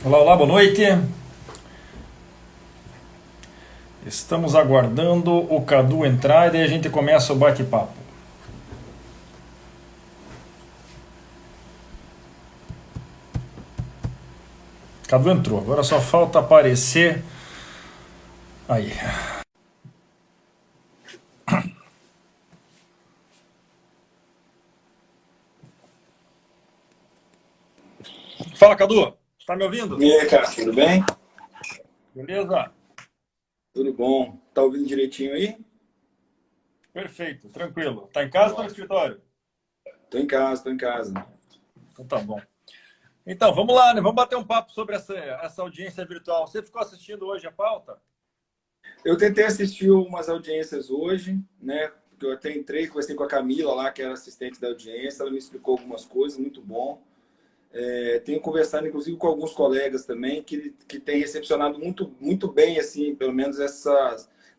Olá, olá, boa noite. Estamos aguardando o Cadu entrar e daí a gente começa o bate-papo. Cadu entrou, agora só falta aparecer aí. Fala, Cadu, tá me ouvindo? E aí, cara, tudo bem? Beleza? Tudo bom? Tá ouvindo direitinho aí? Perfeito, tranquilo. Tá em casa ou tá no Ótimo. escritório? Tô em casa, tô em casa. Então tá bom. Então, vamos lá, né? Vamos bater um papo sobre essa audiência virtual. Você ficou assistindo hoje a pauta? Eu tentei assistir umas audiências hoje, né? Porque eu até entrei, conversei com a Camila lá, que era assistente da audiência, ela me explicou algumas coisas, muito bom. Tenho conversado, inclusive, com alguns colegas também, que têm recepcionado muito bem, assim, pelo menos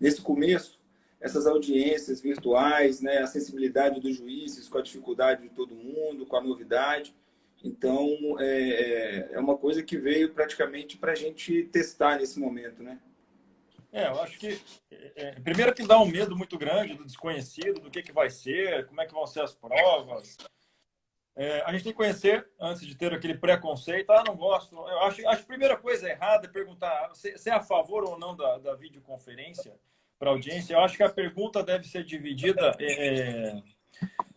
nesse começo, essas audiências virtuais, né? A sensibilidade dos juízes com a dificuldade de todo mundo, com a novidade. Então, é uma coisa que veio praticamente para a gente testar nesse momento, né? Eu acho que primeiro que dá um medo muito grande do desconhecido, do que vai ser, como é que vão ser as provas. A gente tem que conhecer antes de ter aquele preconceito. Ah, não gosto. Eu acho a primeira coisa errada é perguntar se é a favor ou não da videoconferência para audiência. Eu acho que a pergunta deve ser dividida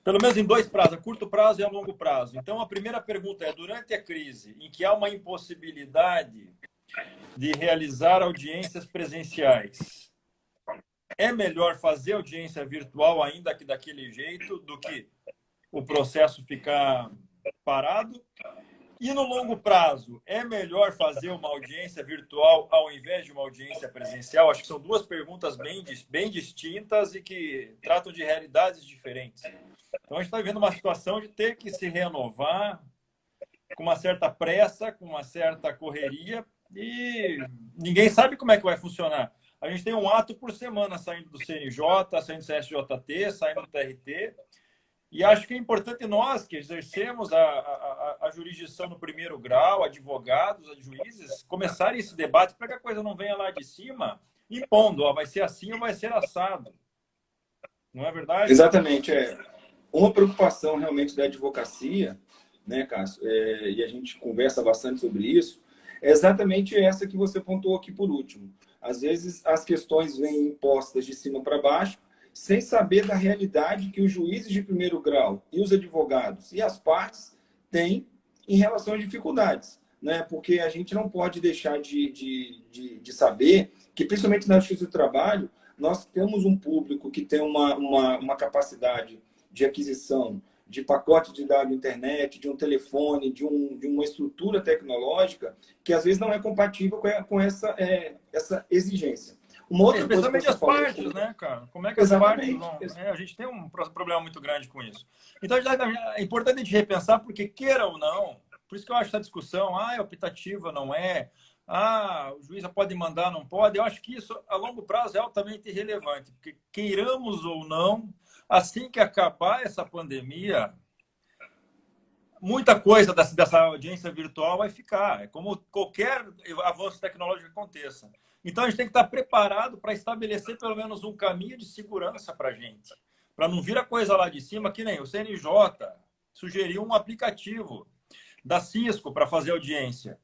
pelo menos em dois prazos, a curto prazo e a longo prazo. Então, a primeira pergunta é: durante a crise, em que há uma impossibilidade de realizar audiências presenciais, é melhor fazer audiência virtual ainda que daquele jeito do que o processo ficar parado? E no longo prazo, é melhor fazer uma audiência virtual ao invés de uma audiência presencial? Acho que são duas perguntas bem distintas e que tratam de realidades diferentes. Então, a gente está vivendo uma situação de ter que se renovar com uma certa pressa, com uma certa correria, e ninguém sabe como é que vai funcionar. A gente tem um ato por semana saindo do CNJ, saindo do CSJT, saindo do TRT, e acho que é importante nós, que exercemos a jurisdição no primeiro grau, advogados, juízes, começarem esse debate para que a coisa não venha lá de cima impondo, ó, vai ser assim ou vai ser assado. Não é verdade? Exatamente, uma preocupação realmente da advocacia, né, Cássio, e a gente conversa bastante sobre isso, é exatamente essa que você pontuou aqui por último. Às vezes as questões vêm impostas de cima para baixo, sem saber da realidade que os juízes de primeiro grau e os advogados e as partes têm em relação às dificuldades. Né? Porque a gente não pode deixar de saber que, principalmente na Justiça do Trabalho, nós temos um público que tem uma capacidade de aquisição de pacote de dados internet, de um telefone, de uma estrutura tecnológica que às vezes não é compatível com essa exigência. Uma outra coisa que Especialmente você as falou. partes, né, cara? Como é que as partes Exatamente. vão. A gente tem um problema muito grande com isso. Então, é importante a gente repensar, porque queira ou não, por isso que eu acho essa discussão, é optativa, não é? O juiz pode mandar, não pode. Eu acho que isso, a longo prazo, é altamente relevante, porque queiramos ou não, assim que acabar essa pandemia, muita coisa dessa audiência virtual vai ficar. É como qualquer avanço tecnológico que aconteça. Então, a gente tem que estar preparado para estabelecer pelo menos um caminho de segurança para a gente. Para não vir a coisa lá de cima, que nem o CNJ sugeriu um aplicativo da Cisco para fazer audiência.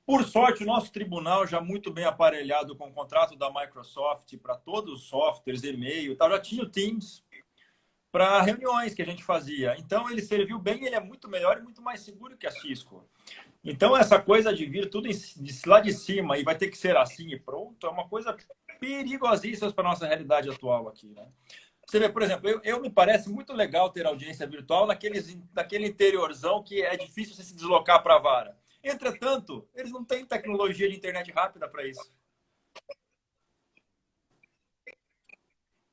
Por sorte, o nosso tribunal, já muito bem aparelhado com o contrato da Microsoft para todos os softwares, e-mail, tal, já tinha o Teams para reuniões que a gente fazia. Então, ele serviu bem, ele é muito melhor e muito mais seguro que a Cisco. Então, essa coisa de vir tudo lá de cima e vai ter que ser assim e pronto, é uma coisa perigosíssima para a nossa realidade atual aqui, né? Você vê, por exemplo, eu me parece muito legal ter audiência virtual naquele interiorzão que é difícil você se deslocar para a vara. Entretanto, eles não têm tecnologia de internet rápida para isso.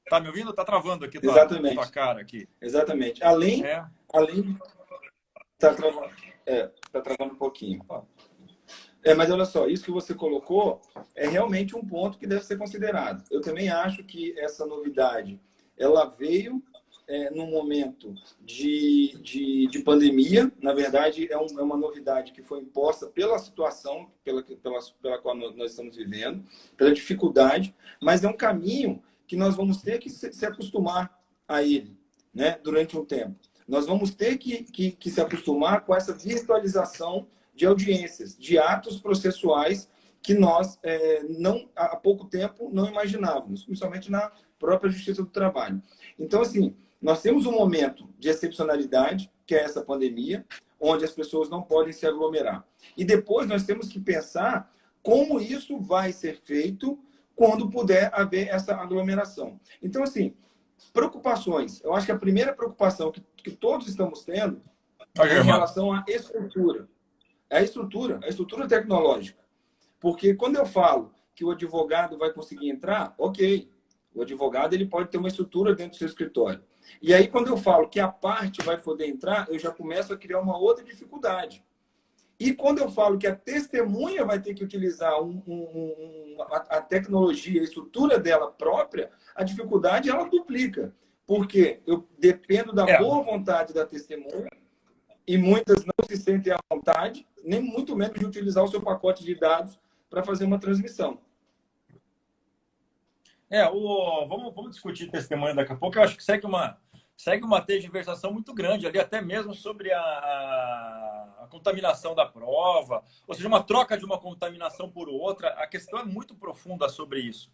Tá me ouvindo? Tá travando aqui tua Exatamente. cara aqui. Exatamente. Além tá travando, tá travando um pouquinho. Mas olha só, isso que você colocou é realmente um ponto que deve ser considerado. Eu também acho que essa novidade, ela veio num momento de pandemia. Na verdade, é uma novidade que foi imposta pela situação pela qual nós estamos vivendo, pela dificuldade, mas é um caminho que nós vamos ter que se acostumar a ele, né, durante um tempo. Nós vamos ter que se acostumar com essa virtualização de audiências, de atos processuais que nós, há pouco tempo, não imaginávamos, principalmente na própria Justiça do Trabalho. Então, assim, nós temos um momento de excepcionalidade, que é essa pandemia, onde as pessoas não podem se aglomerar. E depois nós temos que pensar como isso vai ser feito quando puder haver essa aglomeração. Então, assim, preocupações. Eu acho que a primeira preocupação que todos estamos tendo é em relação à estrutura. A estrutura tecnológica. Porque quando eu falo que o advogado vai conseguir entrar, ok. O advogado ele pode ter uma estrutura dentro do seu escritório. E aí, quando eu falo que a parte vai poder entrar, eu já começo a criar uma outra dificuldade. E quando eu falo que a testemunha vai ter que utilizar a tecnologia, a estrutura dela própria, a dificuldade ela duplica. Porque eu dependo da boa vontade da testemunha e muitas não se sentem à vontade, nem muito menos de utilizar o seu pacote de dados para fazer uma transmissão. Vamos discutir testemunho daqui a pouco. Eu acho que segue uma tergiversação muito grande ali, até mesmo sobre a contaminação da prova, ou seja, uma troca de uma contaminação por outra. A questão é muito profunda sobre isso.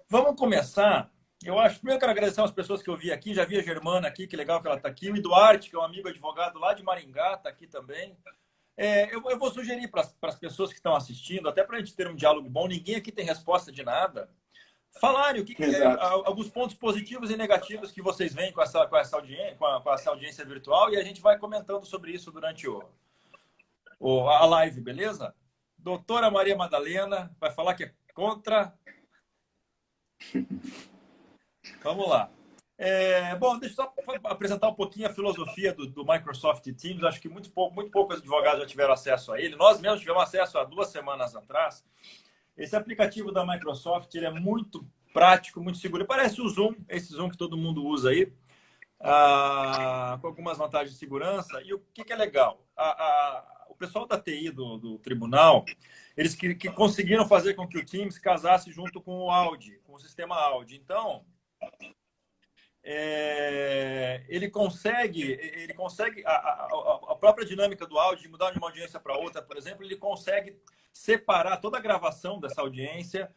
Vamos começar. Eu acho, primeiro, eu quero agradecer às pessoas que eu vi aqui. Já vi a Germana aqui, que legal que ela está aqui. O Eduardo, que é um amigo advogado lá de Maringá, está aqui também. Eu vou sugerir para as pessoas que estão assistindo, até para a gente ter um diálogo bom, ninguém aqui tem resposta de nada. Falarem alguns pontos positivos e negativos que vocês veem com essa audiência virtual, e a gente vai comentando sobre isso durante a live, beleza? Doutora Maria Madalena vai falar que é contra. Vamos lá. Bom, deixa eu só apresentar um pouquinho a filosofia do Microsoft Teams. Acho que muito poucos advogados já tiveram acesso a ele. Nós mesmos tivemos acesso há 2 semanas atrás. Esse aplicativo da Microsoft ele é muito prático, muito seguro. Parece o Zoom, esse Zoom que todo mundo usa aí, com algumas vantagens de segurança. E o que é legal? O pessoal da TI do tribunal, eles que conseguiram fazer com que o Teams casasse junto com o Audi, com o sistema Audi. Então, ele consegue a própria dinâmica do áudio, de mudar de uma audiência para outra, por exemplo, ele consegue separar toda a gravação dessa audiência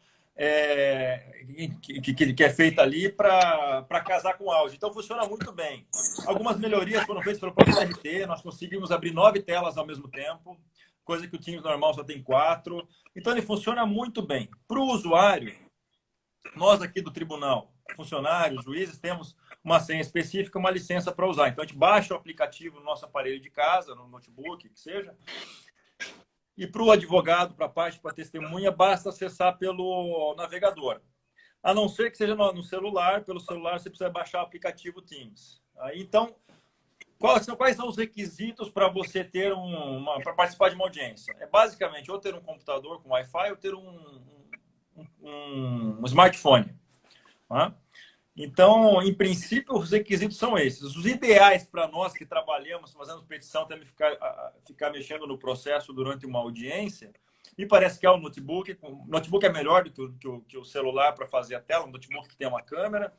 que é feita ali para casar com o áudio. Então, funciona muito bem. Algumas melhorias foram feitas pelo próprio TRT, nós conseguimos abrir 9 telas ao mesmo tempo, coisa que o Teams normal só tem 4. Então, ele funciona muito bem. Para o usuário, nós aqui do tribunal, funcionários, juízes, temos uma senha específica, uma licença para usar. Então, a gente baixa o aplicativo no nosso aparelho de casa, no notebook, que seja. E para o advogado, para a parte, para a testemunha, basta acessar pelo navegador. A não ser que seja no celular, pelo celular você precisa baixar o aplicativo Teams. Então, quais são os requisitos para você ter para participar de uma audiência? É basicamente ou ter um computador com Wi-Fi ou ter um smartphone. Tá? Então, em princípio, os requisitos são esses. Os ideais para nós que trabalhamos, fazendo petição, temos que ficar mexendo no processo durante uma audiência, me parece que é o notebook. O notebook é melhor do que o celular para fazer a tela, um notebook que tem uma câmera.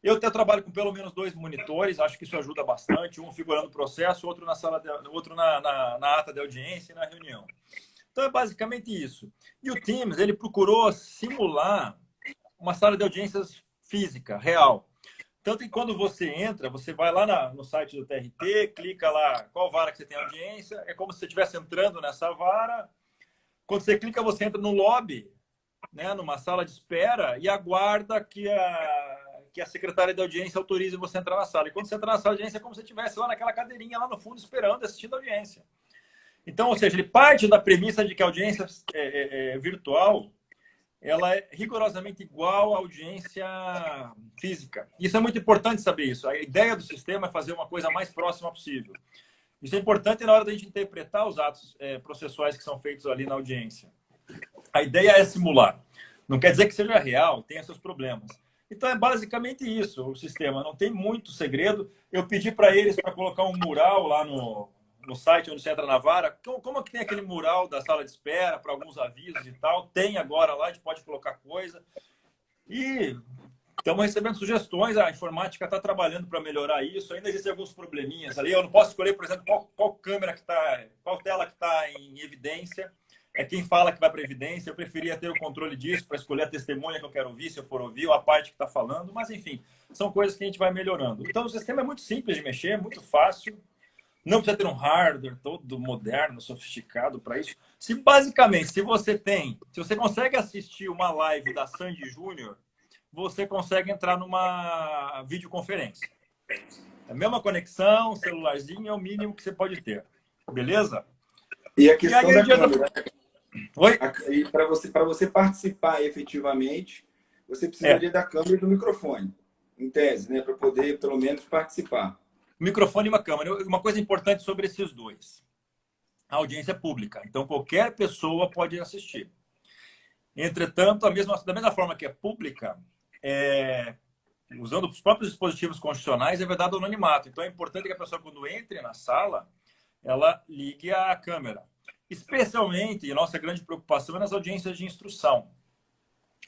Eu até trabalho com pelo menos 2 monitores, acho que isso ajuda bastante, um figurando o processo, outro na ata de audiência e na reunião. Então, é basicamente isso. E o Teams, ele procurou simular uma sala de audiências física, real. Tanto que quando você entra, você vai lá no site do TRT, clica lá qual vara que você tem audiência, é como se você estivesse entrando nessa vara. Quando você clica, você entra no lobby, né, numa sala de espera, e aguarda que a secretária de audiência autorize você a entrar na sala. E quando você entra na sala de audiência, é como se você estivesse lá naquela cadeirinha lá no fundo, esperando, assistindo a audiência. Então, ou seja, ele parte da premissa de que a audiência virtual ela é rigorosamente igual à audiência física. Isso é muito importante saber isso. A ideia do sistema é fazer uma coisa mais próxima possível. Isso é importante na hora da gente interpretar os atos processuais que são feitos ali na audiência. A ideia é simular. Não quer dizer que seja real, tenha seus problemas. Então, é basicamente isso, o sistema. Não tem muito segredo. Eu pedi para eles para colocar um mural lá no site onde você entra na vara. Como que tem aquele mural da sala de espera para alguns avisos e tal? Tem agora lá, a gente pode colocar coisa. E estamos recebendo sugestões. A informática está trabalhando para melhorar isso. Ainda existem alguns probleminhas ali. Eu não posso escolher, por exemplo, qual câmera que está, qual tela que está em evidência. É quem fala que vai para evidência. Eu preferia ter o controle disso para escolher a testemunha que eu quero ouvir, se eu for ouvir, ou a parte que está falando. Mas, enfim, são coisas que a gente vai melhorando. Então, o sistema é muito simples de mexer, muito fácil. Não precisa ter um hardware todo moderno, sofisticado para isso. Basicamente, se você consegue assistir uma live da Sandy Júnior, você consegue entrar numa videoconferência. A mesma conexão, celularzinho é o mínimo que você pode ter. Beleza? E a questão da câmera. Oi? E para você participar efetivamente, você precisaria da câmera e do microfone, em tese, né? Para poder, pelo menos, participar. Microfone e uma câmera. Uma coisa importante sobre esses dois. A audiência é pública. Então, qualquer pessoa pode assistir. Entretanto, da mesma forma que é pública, usando os próprios dispositivos constitucionais, é vedado o anonimato. Então, é importante que a pessoa, quando entre na sala, ela ligue a câmera. Especialmente, e a nossa grande preocupação é nas audiências de instrução.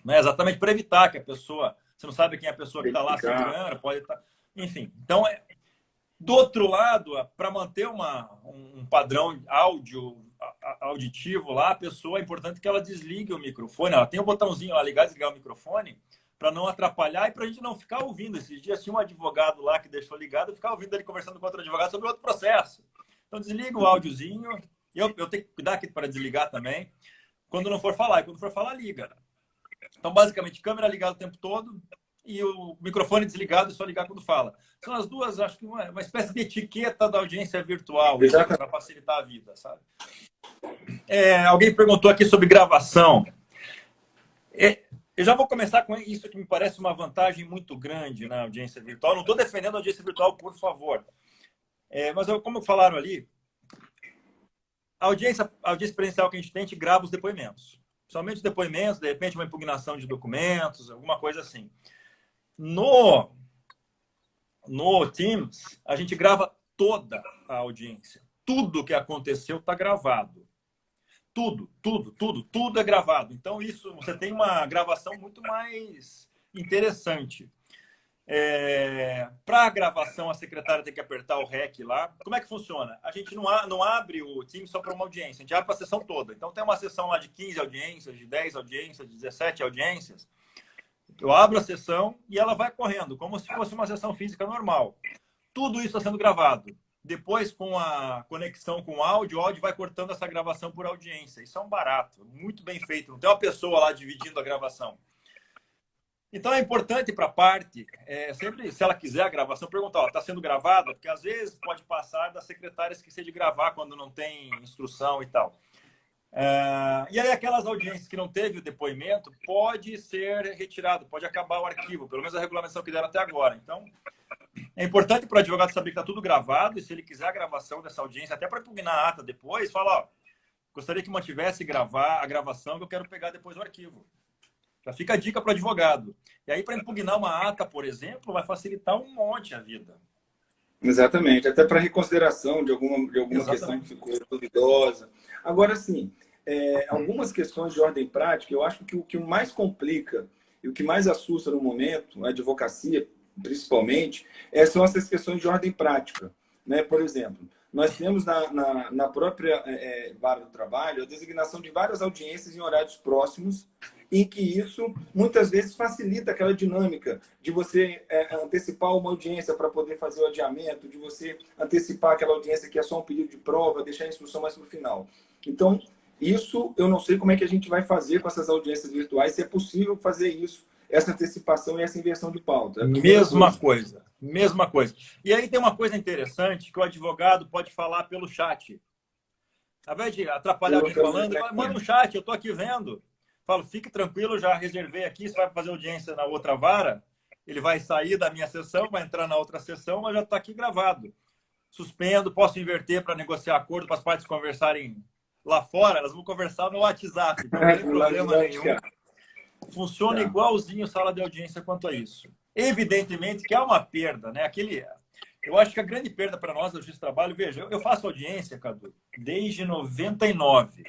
Né? Exatamente para evitar que a pessoa... Você não sabe quem é a pessoa que está lá segurando, pode estar... Enfim, então, do outro lado, para manter um padrão auditivo lá, a pessoa, é importante que ela desligue o microfone. Ela tem um botãozinho lá, ligar e desligar o microfone, para não atrapalhar e para a gente não ficar ouvindo. Esses dias tinha um advogado lá que deixou ligado, ficar ouvindo ele conversando com outro advogado sobre outro processo. Então, desliga o áudiozinho. Eu tenho que cuidar aqui para desligar também. Quando não for falar, e quando for falar, liga. Então, basicamente, câmera ligada o tempo todo e o microfone desligado e só ligar quando fala. São as duas, acho que uma espécie de etiqueta da audiência virtual, para facilitar a vida, sabe? Alguém perguntou aqui sobre gravação. Eu já vou começar com isso que me parece uma vantagem muito grande na audiência virtual. Não estou defendendo a audiência virtual, por favor. Mas, como falaram ali, a audiência experiencial que a gente grava os depoimentos. Somente os depoimentos, de repente uma impugnação de documentos, alguma coisa assim. No Teams, a gente grava toda a audiência. Tudo que aconteceu está gravado. Tudo é gravado. Então, você tem uma gravação muito mais interessante. Para a gravação, a secretária tem que apertar o REC lá. Como é que funciona? A gente não abre o Teams só para uma audiência, a gente abre para a sessão toda. Então, tem uma sessão lá de 15 audiências, de 10 audiências, de 17 audiências. Eu abro a sessão e ela vai correndo, como se fosse uma sessão física normal. Tudo isso está sendo gravado. Depois, com a conexão com o áudio vai cortando essa gravação por audiência. Isso é um barato, muito bem feito. Não tem uma pessoa lá dividindo a gravação. Então, é importante para a parte, sempre, se ela quiser a gravação, perguntar, está sendo gravada? Porque, às vezes, pode passar da secretária esquecer de gravar quando não tem instrução e tal. E aí, aquelas audiências que não teve o depoimento, pode ser retirado, pode acabar o arquivo, pelo menos a regulamentação que deram até agora. Então, é importante para o advogado saber que está tudo gravado e se ele quiser a gravação dessa audiência, até para impugnar a ata depois, fala, gostaria que mantivesse a gravação que eu quero pegar depois o arquivo. Já fica a dica para o advogado. E aí, para impugnar uma ata, por exemplo, vai facilitar um monte a vida. Exatamente. Até para reconsideração de alguma questão que ficou duvidosa. Agora, sim, algumas questões de ordem prática, eu acho que o que mais complica e o que mais assusta no momento, a advocacia, principalmente, são essas questões de ordem prática. Né? Por exemplo, nós temos na própria vara do trabalho a designação de várias audiências em horários próximos, em que isso muitas vezes facilita aquela dinâmica de você antecipar uma audiência para poder fazer o adiamento, de você antecipar aquela audiência que é só um pedido de prova, deixar a instrução mais para o final. Então, isso eu não sei como é que a gente vai fazer com essas audiências virtuais, se é possível fazer isso, essa antecipação e essa inversão de pauta. Mesma coisa. E aí tem uma coisa interessante que o advogado pode falar pelo chat. Ao invés de atrapalhar alguém falando, manda um chat, eu estou aqui vendo. Falo, fique tranquilo, já reservei aqui, você vai fazer audiência na outra vara, ele vai sair da minha sessão, vai entrar na outra sessão, mas já está aqui gravado. Suspendo, posso inverter para negociar acordo, para as partes conversarem lá fora, elas vão conversar no WhatsApp, não tem problema nenhum. funciona Tá. igualzinho sala de audiência quanto a isso. Evidentemente que há uma perda, né? Eu acho que a grande perda para nós, da Justiça do Trabalho, veja, eu faço audiência, Cadu, desde 99.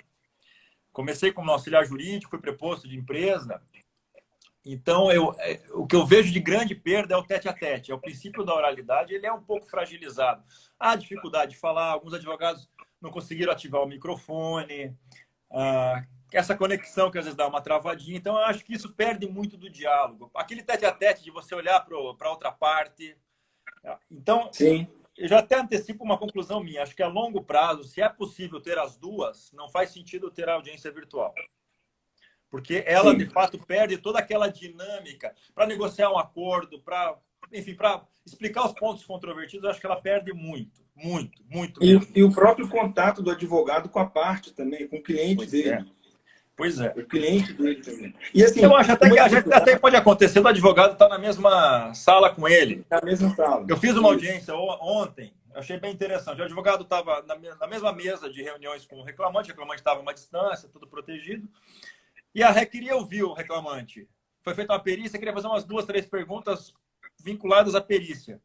Comecei como auxiliar jurídico, fui preposto de empresa. Então, o que eu vejo de grande perda é o tete-a-tete. É o princípio da oralidade, ele é um pouco fragilizado. Há dificuldade de falar, alguns advogados não conseguiram ativar o microfone, essa conexão que às vezes dá uma travadinha. Então, eu acho que isso perde muito do diálogo. Aquele tete-a-tete de você olhar para outra parte. Então, Sim. eu já até antecipo uma conclusão minha. Acho que a longo prazo, se é possível ter as duas, não faz sentido ter a audiência virtual. Porque ela, de Sim. fato, perde toda aquela dinâmica para negociar um acordo, enfim, para explicar os pontos controvertidos. Eu acho que ela perde muito, muito, muito mesmo. E o próprio contato do advogado com a parte também, com o cliente Pois dele. é. Pois é. O cliente dele também. E assim, Eu acho até que até pode acontecer do advogado estar na mesma sala com ele. na mesma sala. Eu fiz uma audiência ontem, achei bem interessante. O advogado estava na mesma mesa de reuniões com o reclamante estava a uma distância, tudo protegido. E a REC queria ouvir o reclamante. Foi feita uma perícia, queria fazer umas 2, 3 perguntas vinculadas à perícia.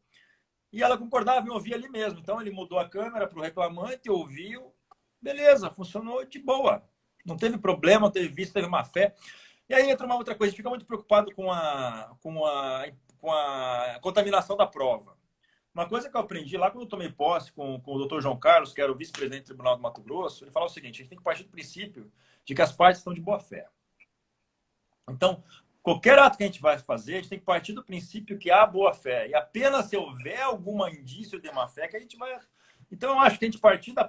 E ela concordava em ouvir ali mesmo. Então, ele mudou a câmera para o reclamante, ouviu. Beleza, funcionou de boa. Não teve problema, não teve vício, teve má fé. E aí entra uma outra coisa. A gente fica muito preocupado com a contaminação da prova. Uma coisa que eu aprendi lá quando eu tomei posse com o Dr. João Carlos, que era o vice-presidente do Tribunal do Mato Grosso, ele falou o seguinte: a gente tem que partir do princípio de que as partes estão de boa fé. Então, qualquer ato que a gente vai fazer, a gente tem que partir do princípio que há boa fé. E apenas se houver algum indício de má fé que a gente vai... Então, eu acho que a gente partir da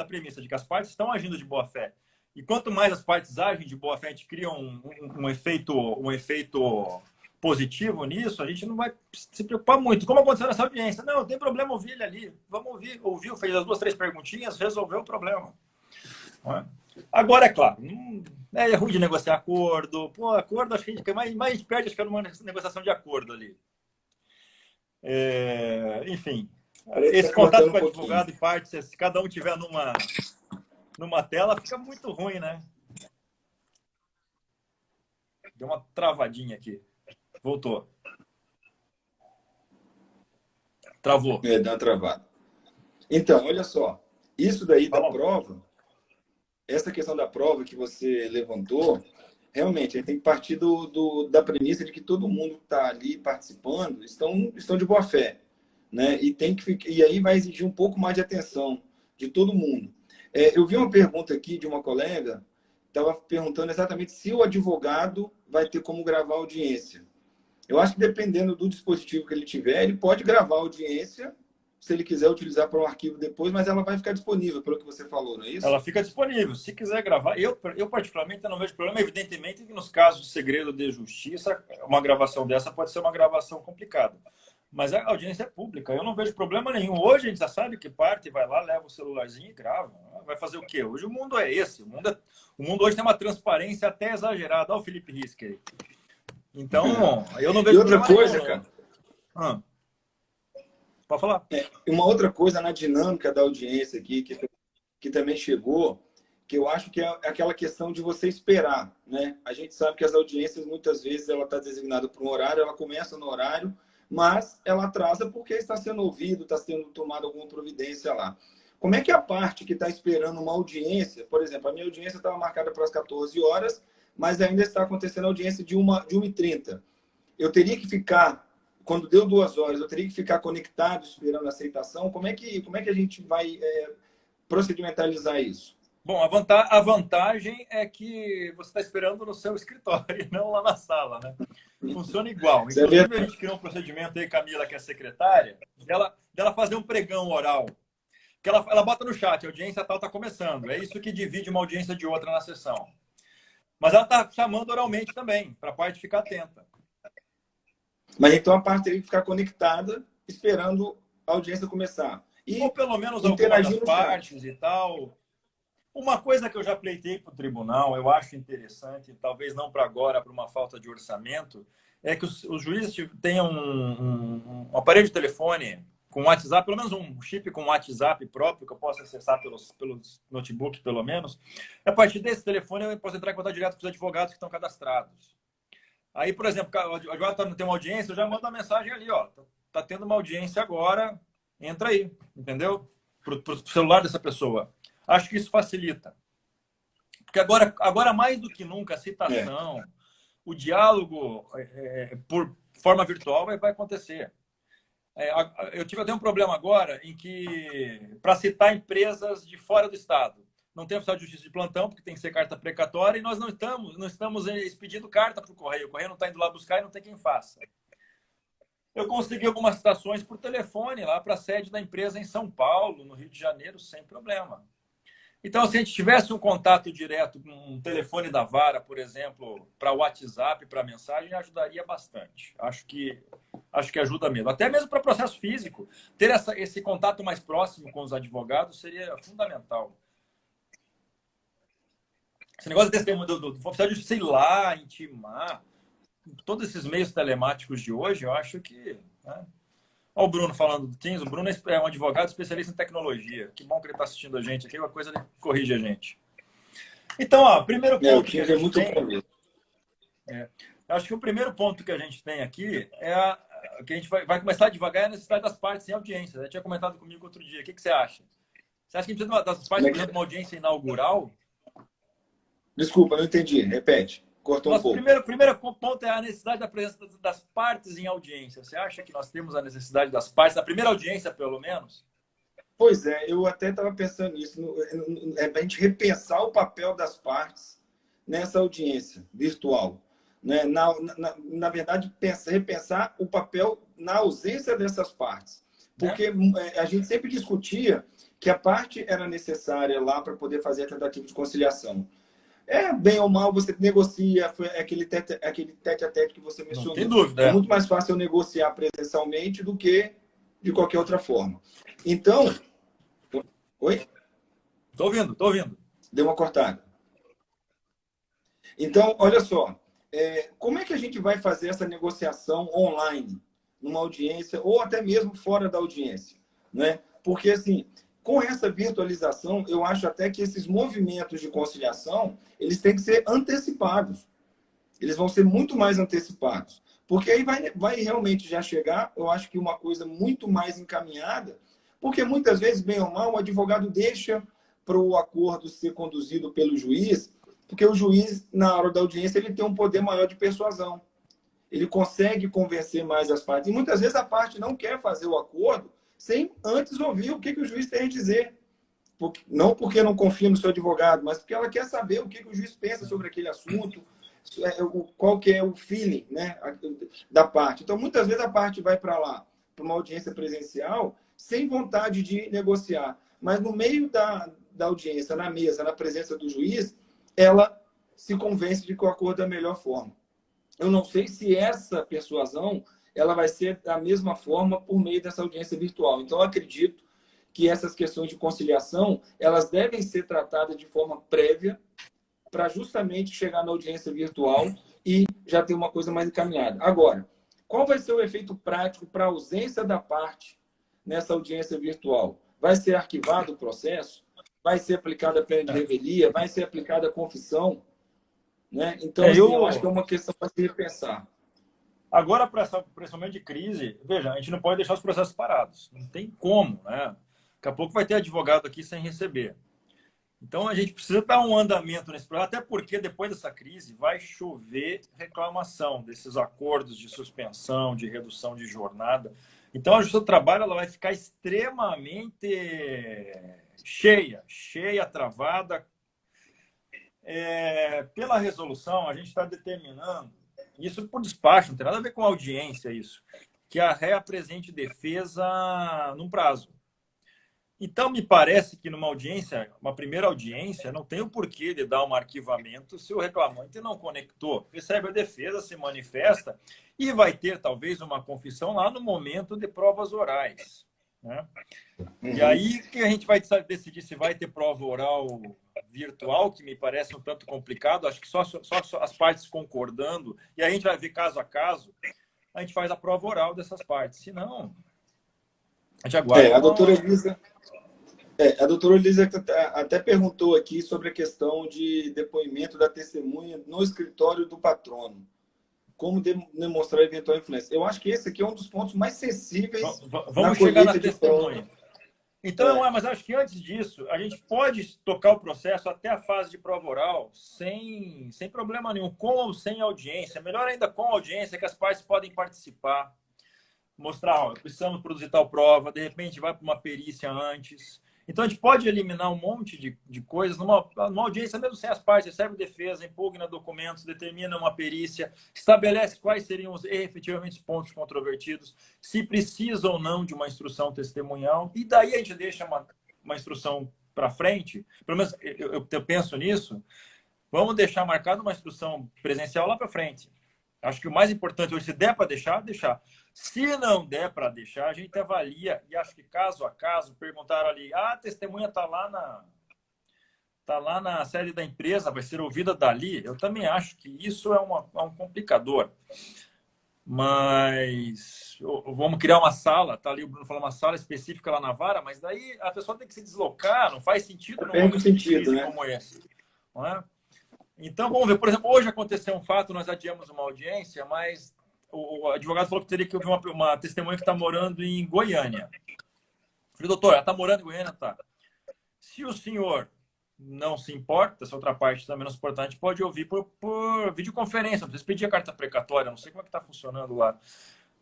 premissa de que as partes estão agindo de boa fé. E quanto mais as partes agem de boa fé, a gente cria um efeito positivo nisso, a gente não vai se preocupar muito. Como aconteceu nessa audiência? Não, tem problema ouvir ele ali. Vamos ouvir. Ouviu, fez as 2, 3 perguntinhas, resolveu o problema. Não é? Agora, é claro, é ruim de negociar acordo. Pô, acordo, acho que a gente, mais a gente perde, acho que é numa negociação de acordo ali. Enfim, esse contato com o advogado e parte, se cada um tiver numa tela, fica muito ruim, né? Deu uma travadinha aqui. Voltou. Travou. Deu uma travada. Então, olha só. Isso daí da prova, essa questão da prova que você levantou, realmente, a gente tem que partir da premissa de que todo mundo que está ali participando estão de boa fé. Né? E aí vai exigir um pouco mais de atenção de todo mundo. Eu vi uma pergunta aqui de uma colega, estava perguntando exatamente se o advogado vai ter como gravar a audiência. Eu acho que dependendo do dispositivo que ele tiver, ele pode gravar a audiência, se ele quiser utilizar para um arquivo depois, mas ela vai ficar disponível, pelo que você falou, não é isso? Ela fica disponível. Se quiser gravar, eu particularmente não vejo problema. Evidentemente que nos casos de segredo de justiça, uma gravação dessa pode ser uma gravação complicada. Mas a audiência é pública, eu não vejo problema nenhum. Hoje a gente já sabe que parte, vai lá, leva o celularzinho e grava. Vai fazer o quê? Hoje o mundo é esse. O mundo hoje tem uma transparência até exagerada. Olha o Felipe Risque aí. Então, eu não vejo problema nenhum. E outra coisa, cara. Pode falar. Uma outra coisa na dinâmica da audiência aqui, que também chegou, que eu acho que é aquela questão de você esperar. Né? A gente sabe que as audiências, muitas vezes, ela está designada para um horário, ela começa no horário, mas ela atrasa porque está sendo ouvido, está sendo tomada alguma providência lá. Como é que a parte que está esperando uma audiência, por exemplo, a minha audiência estava marcada para as 14 horas, mas ainda está acontecendo a audiência de 1h30. Eu teria que ficar, quando deu 2 horas, eu teria que ficar conectado esperando a aceitação? Como é que a gente vai procedimentalizar isso? Bom, a vantagem é que você está esperando no seu escritório e não lá na sala, né? Funciona igual. Inclusive, a gente criou um procedimento aí, Camila, que é a secretária, dela fazer um pregão oral. Que ela bota no chat, a audiência tal está começando. É isso que divide uma audiência de outra na sessão. Mas ela está chamando oralmente também, para a parte ficar atenta. Mas então a parte teria que ficar conectada, esperando a audiência começar. Ou pelo menos algumas das partes e tal. Uma coisa que eu já pleitei para o tribunal, eu acho interessante, talvez não para agora, por uma falta de orçamento, é que os juízes tenham um aparelho de telefone com WhatsApp, pelo menos um chip com WhatsApp próprio, que eu possa acessar pelos notebook, pelo menos. A partir desse telefone, eu posso entrar em contato direto com os advogados que estão cadastrados. Aí, por exemplo, o advogado não tem uma audiência, eu já mando uma mensagem ali, ó. Tá tendo uma audiência agora, entra aí, entendeu? Pro celular dessa pessoa. Acho que isso facilita. Porque agora mais do que nunca, a citação, o diálogo por forma virtual vai acontecer. Eu tive até um problema agora em que, para citar empresas de fora do estado, não tem oficial de justiça de plantão, porque tem que ser carta precatória, e nós não estamos expedindo carta para o correio não está indo lá buscar e não tem quem faça. Eu consegui algumas citações por telefone lá para a sede da empresa em São Paulo, no Rio de Janeiro, sem problema. Então, se a gente tivesse um contato direto com um telefone da vara, por exemplo, para WhatsApp, para mensagem, ajudaria bastante. Acho que ajuda mesmo. Até mesmo para processo físico, ter esse contato mais próximo com os advogados seria fundamental. Esse negócio desse do oficial de justiça ir lá, intimar, todos esses meios telemáticos de hoje, eu acho que... Né? Olha o Bruno falando do Teams. O Bruno é um advogado especialista em tecnologia. Que bom que ele está assistindo a gente aqui. Uma coisa ele corrige a gente. Então, ó, primeiro ponto que a gente tem... acho que o primeiro ponto que a gente tem aqui que a gente vai começar devagar é a necessidade das partes em audiência. Você tinha comentado comigo outro dia. O que você acha? Você acha que precisa das partes, por exemplo, uma audiência inaugural? Desculpa, não entendi. Repete. Cortou um pouco. Primeiro ponto é a necessidade da presença das partes em audiência. Você acha que nós temos a necessidade das partes, na primeira audiência, pelo menos? Pois é, eu até estava pensando nisso. É para a gente repensar o papel das partes nessa audiência virtual. Né? Na verdade, repensar o papel na ausência dessas partes. Porque a gente sempre discutia que a parte era necessária lá para poder fazer a tentativa de conciliação. Bem ou mal, você negocia, foi aquele tete-a-tete que você mencionou. Não tem dúvida. É muito mais fácil eu negociar presencialmente do que de qualquer outra forma. Então... Oi? Tô ouvindo. Deu uma cortada. Então, olha só. Como é que a gente vai fazer essa negociação online, numa audiência, ou até mesmo fora da audiência? Né? Porque, assim... Com essa virtualização, eu acho até que esses movimentos de conciliação, eles têm que ser antecipados. Eles vão ser muito mais antecipados. Porque aí vai realmente já chegar, eu acho que uma coisa muito mais encaminhada, porque muitas vezes, bem ou mal, o advogado deixa para o acordo ser conduzido pelo juiz, porque o juiz, na hora da audiência, ele tem um poder maior de persuasão. Ele consegue convencer mais as partes. E muitas vezes a parte não quer fazer o acordo sem antes ouvir o que o juiz tem a dizer. Não porque não confia no seu advogado, mas porque ela quer saber o que o juiz pensa sobre aquele assunto, qual que é o feeling, né, da parte. Então, muitas vezes a parte vai para lá, para uma audiência presencial, sem vontade de negociar. Mas no meio da audiência, na mesa, na presença do juiz, ela se convence de que o acordo é a melhor forma. Eu não sei se essa persuasão ela vai ser da mesma forma por meio dessa audiência virtual. Então, eu acredito que essas questões de conciliação, elas devem ser tratadas de forma prévia para justamente chegar na audiência virtual e já ter uma coisa mais encaminhada. Agora, qual vai ser o efeito prático para a ausência da parte nessa audiência virtual? Vai ser arquivado o processo? Vai ser aplicada a pena de revelia? Vai ser aplicada a confissão? Né? Então, assim, eu acho que é uma questão para se repensar. Agora, para esse momento de crise, veja, a gente não pode deixar os processos parados. Não tem como, né? Daqui a pouco vai ter advogado aqui sem receber. Então, a gente precisa dar um andamento nesse processo, até porque depois dessa crise vai chover reclamação desses acordos de suspensão, de redução de jornada. Então, a Justiça do Trabalho ela vai ficar extremamente cheia, travada. Pela resolução, a gente está determinando, isso por despacho, não tem nada a ver com audiência isso, que a ré apresente defesa num prazo. Então, me parece que numa audiência, uma primeira audiência, não tem o porquê de dar um arquivamento se o reclamante não conectou. Recebe a defesa, se manifesta e vai ter, talvez, uma confissão lá no momento de provas orais. Né? E aí que a gente vai decidir se vai ter prova oral virtual, que me parece um tanto complicado. Acho que só as partes concordando, e aí a gente vai ver caso a caso, a gente faz a prova oral dessas partes. Se não, a gente aguarda. A doutora Elisa até perguntou aqui sobre a questão de depoimento da testemunha no escritório do patrono. como demonstrar eventual influência. Eu acho que esse aqui é um dos pontos mais sensíveis Vamos chegar na de testemunha. prova. Então, mas acho que antes disso, a gente pode tocar o processo até a fase de prova oral sem problema nenhum, com ou sem audiência. Melhor ainda com audiência, que as partes podem participar, mostrar, ó, precisamos produzir tal prova, de repente vai para uma perícia antes. Então, a gente pode eliminar um monte de coisas numa audiência, mesmo sem as partes, recebe defesa, impugna documentos, determina uma perícia, estabelece quais seriam efetivamente os pontos controvertidos, se precisa ou não de uma instrução testemunhal, e daí a gente deixa uma instrução para frente, pelo menos eu penso nisso, vamos deixar marcado uma instrução presencial lá para frente. Acho que o mais importante hoje, se der para deixar, deixar. Se não der para deixar, a gente avalia, e acho que caso a caso, perguntaram ali, a testemunha está lá na sede da empresa, vai ser ouvida dali. Eu também acho que isso é um complicador. Mas vamos criar uma sala, tá ali o Bruno falou, uma sala específica lá na vara, mas daí a pessoa tem que se deslocar, não faz sentido num momento de crise, né, como esse. Não é? Então, vamos ver. Por exemplo, hoje aconteceu um fato, nós adiamos uma audiência, mas o advogado falou que teria que ouvir uma testemunha que está morando em Goiânia. Falei, doutor, ela está morando em Goiânia? Tá. Se o senhor não se importa, essa outra parte também não se importa, a gente pode ouvir por videoconferência, não precisa pedir a carta precatória, não sei como é que está funcionando lá.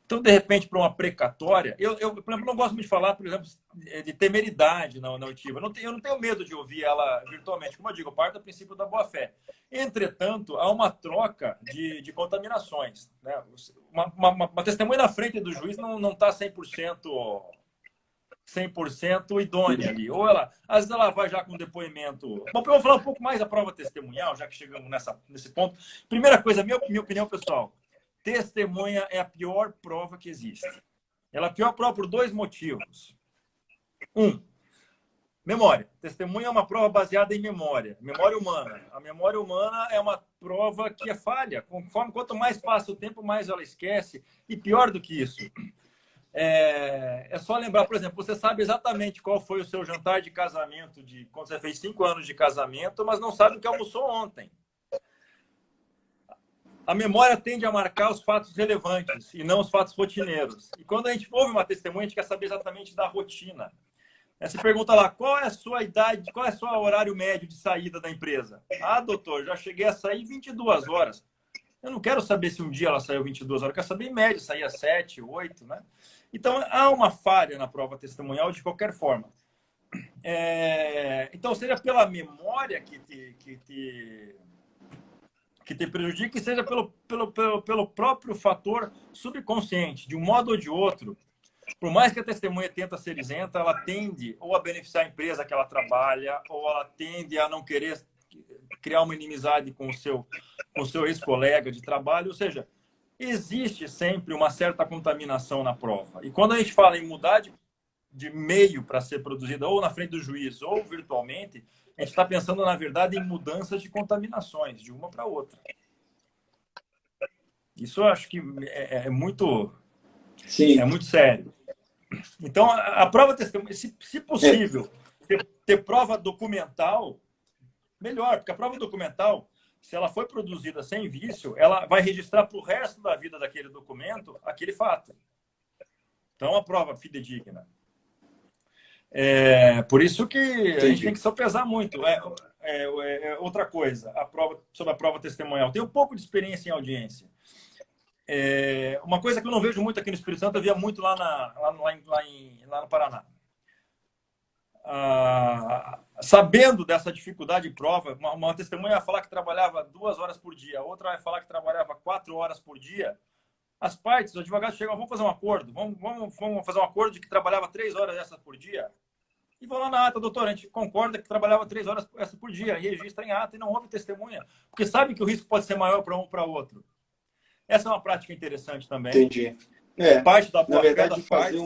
Então, de repente, para uma precatória, eu, por exemplo, não gosto muito de falar, por exemplo, de temeridade na oitiva. Eu não tenho medo de ouvir ela virtualmente. Como eu digo, eu parto do princípio da boa-fé. Entretanto, há uma troca de contaminações. Né? Uma testemunha na frente do juiz não está 100% idônea ali. Ou às vezes ela vai já com depoimento. Bom, eu vou falar um pouco mais da prova testemunhal, já que chegamos nesse ponto. Primeira coisa, minha opinião, pessoal. Testemunha é a pior prova que existe. Ela é a pior prova por dois motivos. Memória. Testemunha é uma prova baseada em memória. Memória humana. A memória humana é uma prova que é falha. Quanto mais passa o tempo, mais ela esquece. E pior do que isso, é só lembrar, por exemplo, você sabe exatamente qual foi o seu jantar de casamento quando você fez 5 anos de casamento, mas não sabe o que almoçou ontem. A memória tende a marcar os fatos relevantes e não os fatos rotineiros. E quando a gente ouve uma testemunha, a gente quer saber exatamente da rotina. Aí você pergunta lá, qual é a sua idade, qual é o seu horário médio de saída da empresa? Ah, doutor, já cheguei a sair 22 horas. Eu não quero saber se um dia ela saiu 22 horas, eu quero saber em média, saía 7, 8, né? Então, há uma falha na prova testemunhal de qualquer forma. Então, seja pela memória que te prejudica, e seja pelo próprio fator subconsciente, de um modo ou de outro. Por mais que a testemunha tenta ser isenta, ela tende ou a beneficiar a empresa que ela trabalha, ou ela tende a não querer criar uma inimizade com o seu ex-colega de trabalho. Ou seja, existe sempre uma certa contaminação na prova. E quando a gente fala em mudar de meio para ser produzida ou na frente do juiz ou virtualmente, a gente está pensando, na verdade, em mudanças de contaminações, de uma para outra. Isso eu acho que é muito sério. Então, a prova testemunha, se possível, ter prova documental, melhor, porque a prova documental, se ela foi produzida sem vício, ela vai registrar para o resto da vida daquele documento aquele fato. Então, é uma prova fidedigna. Por isso que a gente tem que sopesar muito. Outra coisa, sobre a prova testemunhal. Tenho um pouco de experiência em audiência. Uma coisa que eu não vejo muito aqui no Espírito Santo, eu via muito lá no Paraná. Sabendo dessa dificuldade de prova, uma testemunha vai falar que trabalhava 2 horas por dia, a outra vai falar que trabalhava 4 horas por dia. As partes, os advogados chegam, vamos fazer um acordo, vamos fazer um acordo de que trabalhava 3 horas essa por dia. E vão lá na ata, doutor, a gente concorda que trabalhava 3 horas essa por dia, e registra em ata e não houve testemunha, porque sabe que o risco pode ser maior para um ou para outro. Essa é uma prática interessante também. Entendi. Parte da na verdade, fazer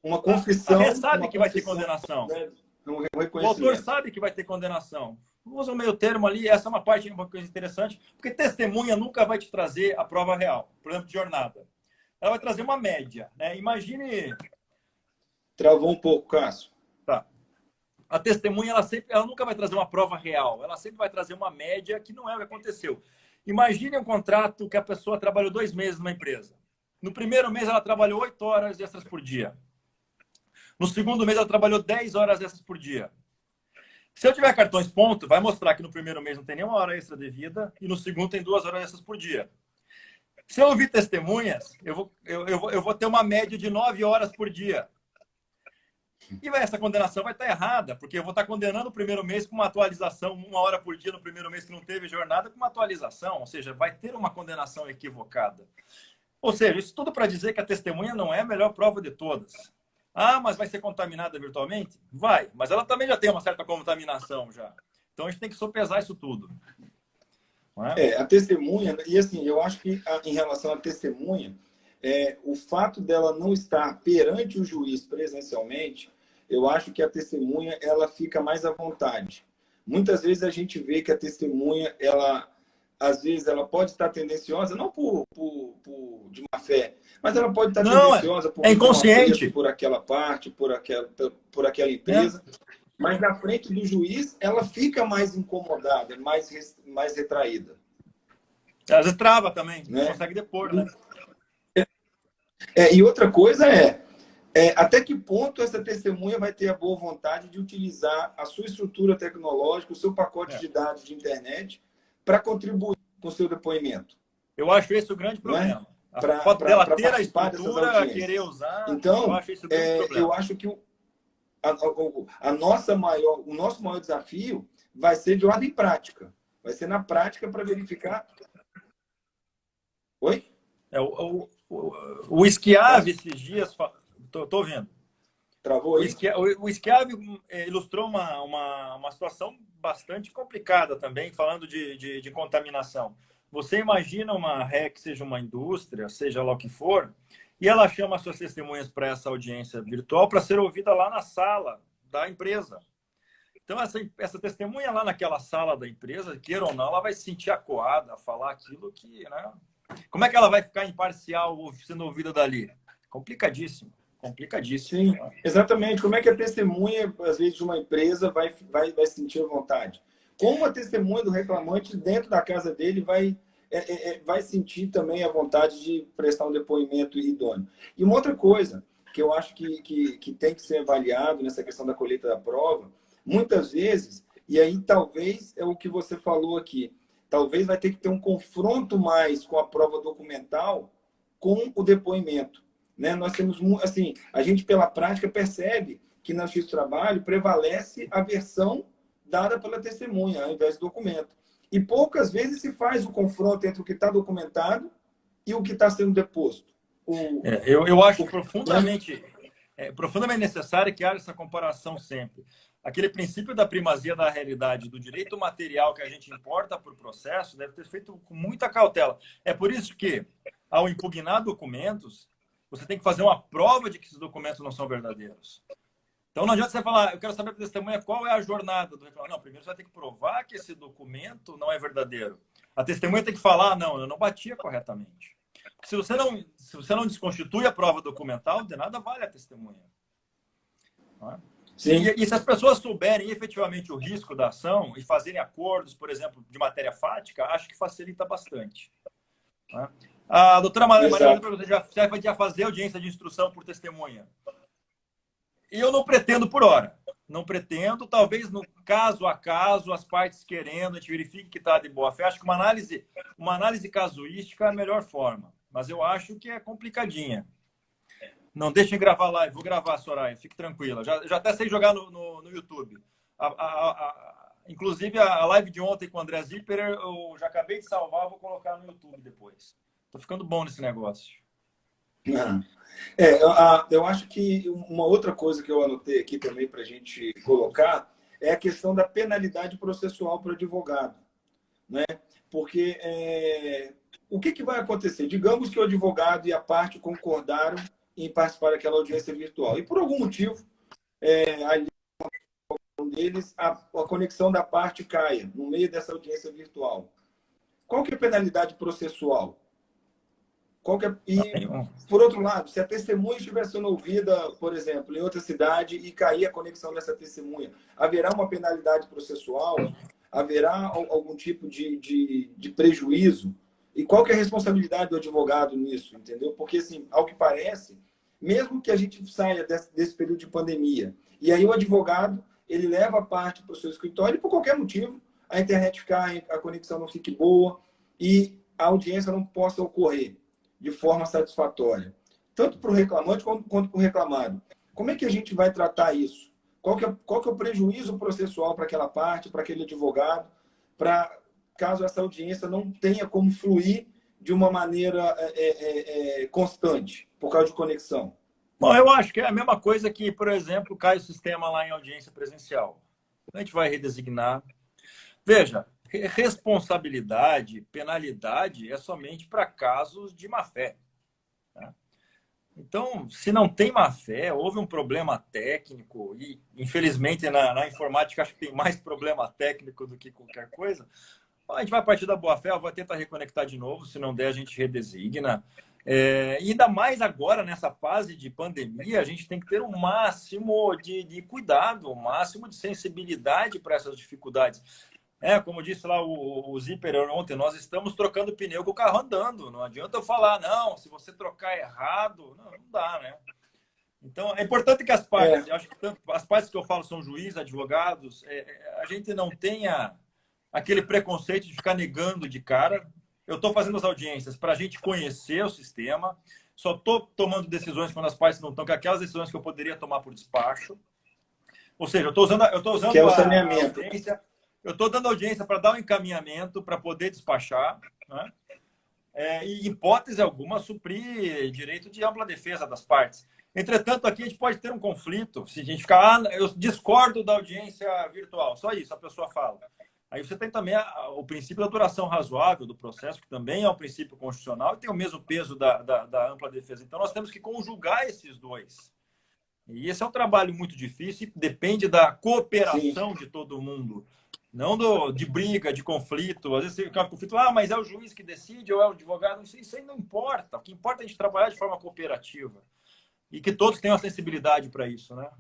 uma confissão. A sabe que vai ter condenação. Né? O autor sabe que vai ter condenação. Usa o meio termo ali, essa é uma coisa interessante, porque testemunha nunca vai te trazer a prova real, por exemplo, de jornada. Ela vai trazer uma média. Né? Imagine... Travou um pouco, Cássio. Tá. A testemunha, ela nunca vai trazer uma prova real, ela sempre vai trazer uma média que não é o que aconteceu. Imagine um contrato que a pessoa trabalhou 2 meses numa empresa. No primeiro mês, ela trabalhou 8 horas extras por dia. No segundo mês, ela trabalhou 10 horas extras por dia. Se eu tiver cartões ponto, vai mostrar que no primeiro mês não tem nenhuma hora extra devida e no segundo tem 2 horas extras por dia. Se eu ouvir testemunhas, eu vou ter uma média de 9 horas por dia. E essa condenação vai estar errada, porque eu vou estar condenando o primeiro mês com uma atualização, 1 hora por dia no primeiro mês que não teve jornada, com uma atualização, ou seja, vai ter uma condenação equivocada. Ou seja, isso tudo para dizer que a testemunha não é a melhor prova de todas. Ah, mas vai ser contaminada virtualmente? Vai, mas ela também já tem uma certa contaminação já. Então a gente tem que sopesar isso tudo. Não é? A testemunha, e assim, eu acho que em relação à testemunha, o fato dela não estar perante o juiz presencialmente, eu acho que a testemunha ela fica mais à vontade. Muitas vezes a gente vê que a testemunha, às vezes ela pode estar tendenciosa, não de má fé, mas ela pode estar tendenciosa é inconsciente por aquela parte, por aquela empresa. Mas na frente do juiz, ela fica mais incomodada, mais retraída. Às vezes trava também, né? Não consegue depor, né? E outra coisa até que ponto essa testemunha vai ter a boa vontade de utilizar a sua estrutura tecnológica, o seu pacote de dados de internet, para contribuir com o seu depoimento. Eu acho esse o grande problema. Para dela ter a estrutura, querer usar, então, eu acho esse o grande problema. Eu acho que o nosso maior desafio vai ser de ordem prática. Vai ser na prática para verificar... Oi? O Schiavi, esses dias... Estou vendo. Travou aí? O Schiavi ilustrou uma situação bastante complicada também, falando de contaminação. Você imagina uma REC, seja uma indústria, seja lá o que for, e ela chama suas testemunhas para essa audiência virtual para ser ouvida lá na sala da empresa. Então, essa testemunha lá naquela sala da empresa, queira ou não, ela vai se sentir acuada a falar aquilo que... Né? Como é que ela vai ficar imparcial sendo ouvida dali? Complicadíssimo. Sim, exatamente. Como é que a testemunha, às vezes, de uma empresa vai sentir a vontade? Como a testemunha do reclamante, dentro da casa dele, vai sentir também a vontade de prestar um depoimento idôneo. E uma outra coisa que eu acho que tem que ser avaliado nessa questão da colheita da prova, muitas vezes, e aí talvez é o que você falou aqui, talvez vai ter que ter um confronto mais com a prova documental com o depoimento. Né? Nós temos, assim, a gente pela prática percebe que na justiça do trabalho prevalece a versão dada pela testemunha, ao invés do documento. E poucas vezes se faz o confronto entre o que está documentado e o que está sendo deposto. Eu acho profundamente necessário que haja essa comparação sempre. Aquele princípio da primazia da realidade, do direito material que a gente importa para o processo, deve ter feito com muita cautela. É por isso que, ao impugnar documentos, você tem que fazer uma prova de que esses documentos não são verdadeiros. Então não adianta você falar, eu quero saber da testemunha qual é a jornada do reclamante. Não, primeiro você vai ter que provar que esse documento não é verdadeiro. A testemunha tem que falar, não, eu não batia corretamente. Porque se você não desconstitui a prova documental, de nada vale a testemunha. Não é? Sim. E se as pessoas souberem efetivamente o risco da ação e fazerem acordos, por exemplo, de matéria fática, acho que facilita bastante. Não é? A doutora Maria já vai fazer audiência de instrução por testemunha. E eu não pretendo por hora. Não pretendo, talvez no caso a caso, as partes querendo, a gente verifique que está de boa fé. Acho que uma análise casuística é a melhor forma. Mas eu acho que é complicadinha. Não deixem gravar live. Vou gravar, Soraya. Fique tranquila. Já até sei jogar no YouTube. Inclusive, a live de ontem com o André Zipper, eu já acabei de salvar, vou colocar no YouTube depois. Estou ficando bom nesse negócio. Eu acho que uma outra coisa que eu anotei aqui também para a gente colocar é a questão da penalidade processual para o advogado. Né? Porque o que vai acontecer? Digamos que o advogado e a parte concordaram em participar daquela audiência virtual. E por algum motivo, ali deles, a conexão da parte caia no meio dessa audiência virtual. Qual que é a penalidade processual? E, por outro lado, se a testemunha estiver sendo ouvida, por exemplo, em outra cidade e cair a conexão dessa testemunha, haverá uma penalidade processual? Haverá algum tipo de prejuízo? E qual que é a responsabilidade do advogado nisso, entendeu? Porque, assim, ao que parece, mesmo que a gente saia desse período de pandemia, e aí o advogado, ele leva a parte para o seu escritório e por qualquer motivo, a internet cai, a conexão não fique boa e a audiência não possa ocorrer de forma satisfatória, tanto para o reclamante quanto para o reclamado. Como é que a gente vai tratar isso? Qual que é o prejuízo processual para aquela parte, para aquele advogado, para caso essa audiência não tenha como fluir de uma maneira constante, por causa de conexão? Bom, eu acho que é a mesma coisa que, por exemplo, cai o sistema lá em audiência presencial. A gente vai redesignar. Veja, responsabilidade, penalidade é somente para casos de má-fé. Tá? Então, se não tem má-fé, houve um problema técnico, e infelizmente na informática acho que tem mais problema técnico do que qualquer coisa, a gente vai partir da boa-fé, vai tentar reconectar de novo, se não der a gente redesigna. E ainda mais agora, nessa fase de pandemia, a gente tem que ter o máximo de cuidado, o máximo de sensibilidade para essas dificuldades. Como disse lá o Zíper ontem, nós estamos trocando pneu com o carro andando. Não adianta eu falar, não, se você trocar errado, não dá, né? Então, é importante que as partes, eu acho que as partes que eu falo são juízes, advogados, a gente não tenha aquele preconceito de ficar negando de cara. Eu estou fazendo as audiências para a gente conhecer o sistema, só estou tomando decisões quando as partes não estão, que aquelas decisões que eu poderia tomar por despacho. Ou seja, eu estou usando que é o a saneamento. audiência. Eu estou dando audiência para dar um encaminhamento, para poder despachar, né? E, em hipótese alguma, suprir direito de ampla defesa das partes. Entretanto, aqui a gente pode ter um conflito, se a gente ficar, eu discordo da audiência virtual, só isso, a pessoa fala. Aí você tem também o princípio da duração razoável do processo, que também é um princípio constitucional e tem o mesmo peso da ampla defesa. Então, nós temos que conjugar esses dois. E esse é um trabalho muito difícil e depende da cooperação de todo mundo. Não de briga, de conflito. Às vezes você fica um conflito, mas é o juiz que decide ou é o advogado. Isso aí não importa. O que importa é a gente trabalhar de forma cooperativa. E que todos tenham a sensibilidade para isso, né?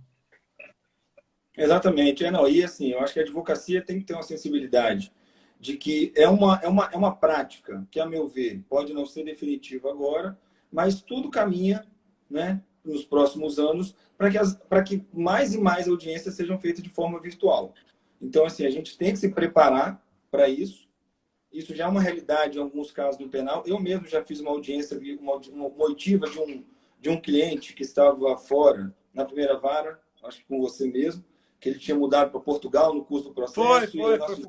Exatamente. E assim, eu acho que a advocacia tem que ter uma sensibilidade de que é uma prática que, a meu ver, pode não ser definitiva agora, mas tudo caminha, né, nos próximos anos para que mais e mais audiências sejam feitas de forma virtual. Então, assim, a gente tem que se preparar para isso. Isso já é uma realidade em alguns casos no penal. Eu mesmo já fiz uma audiência, uma oitiva de um cliente que estava fora na primeira vara, acho que com você mesmo, que ele tinha mudado para Portugal no curso do processo.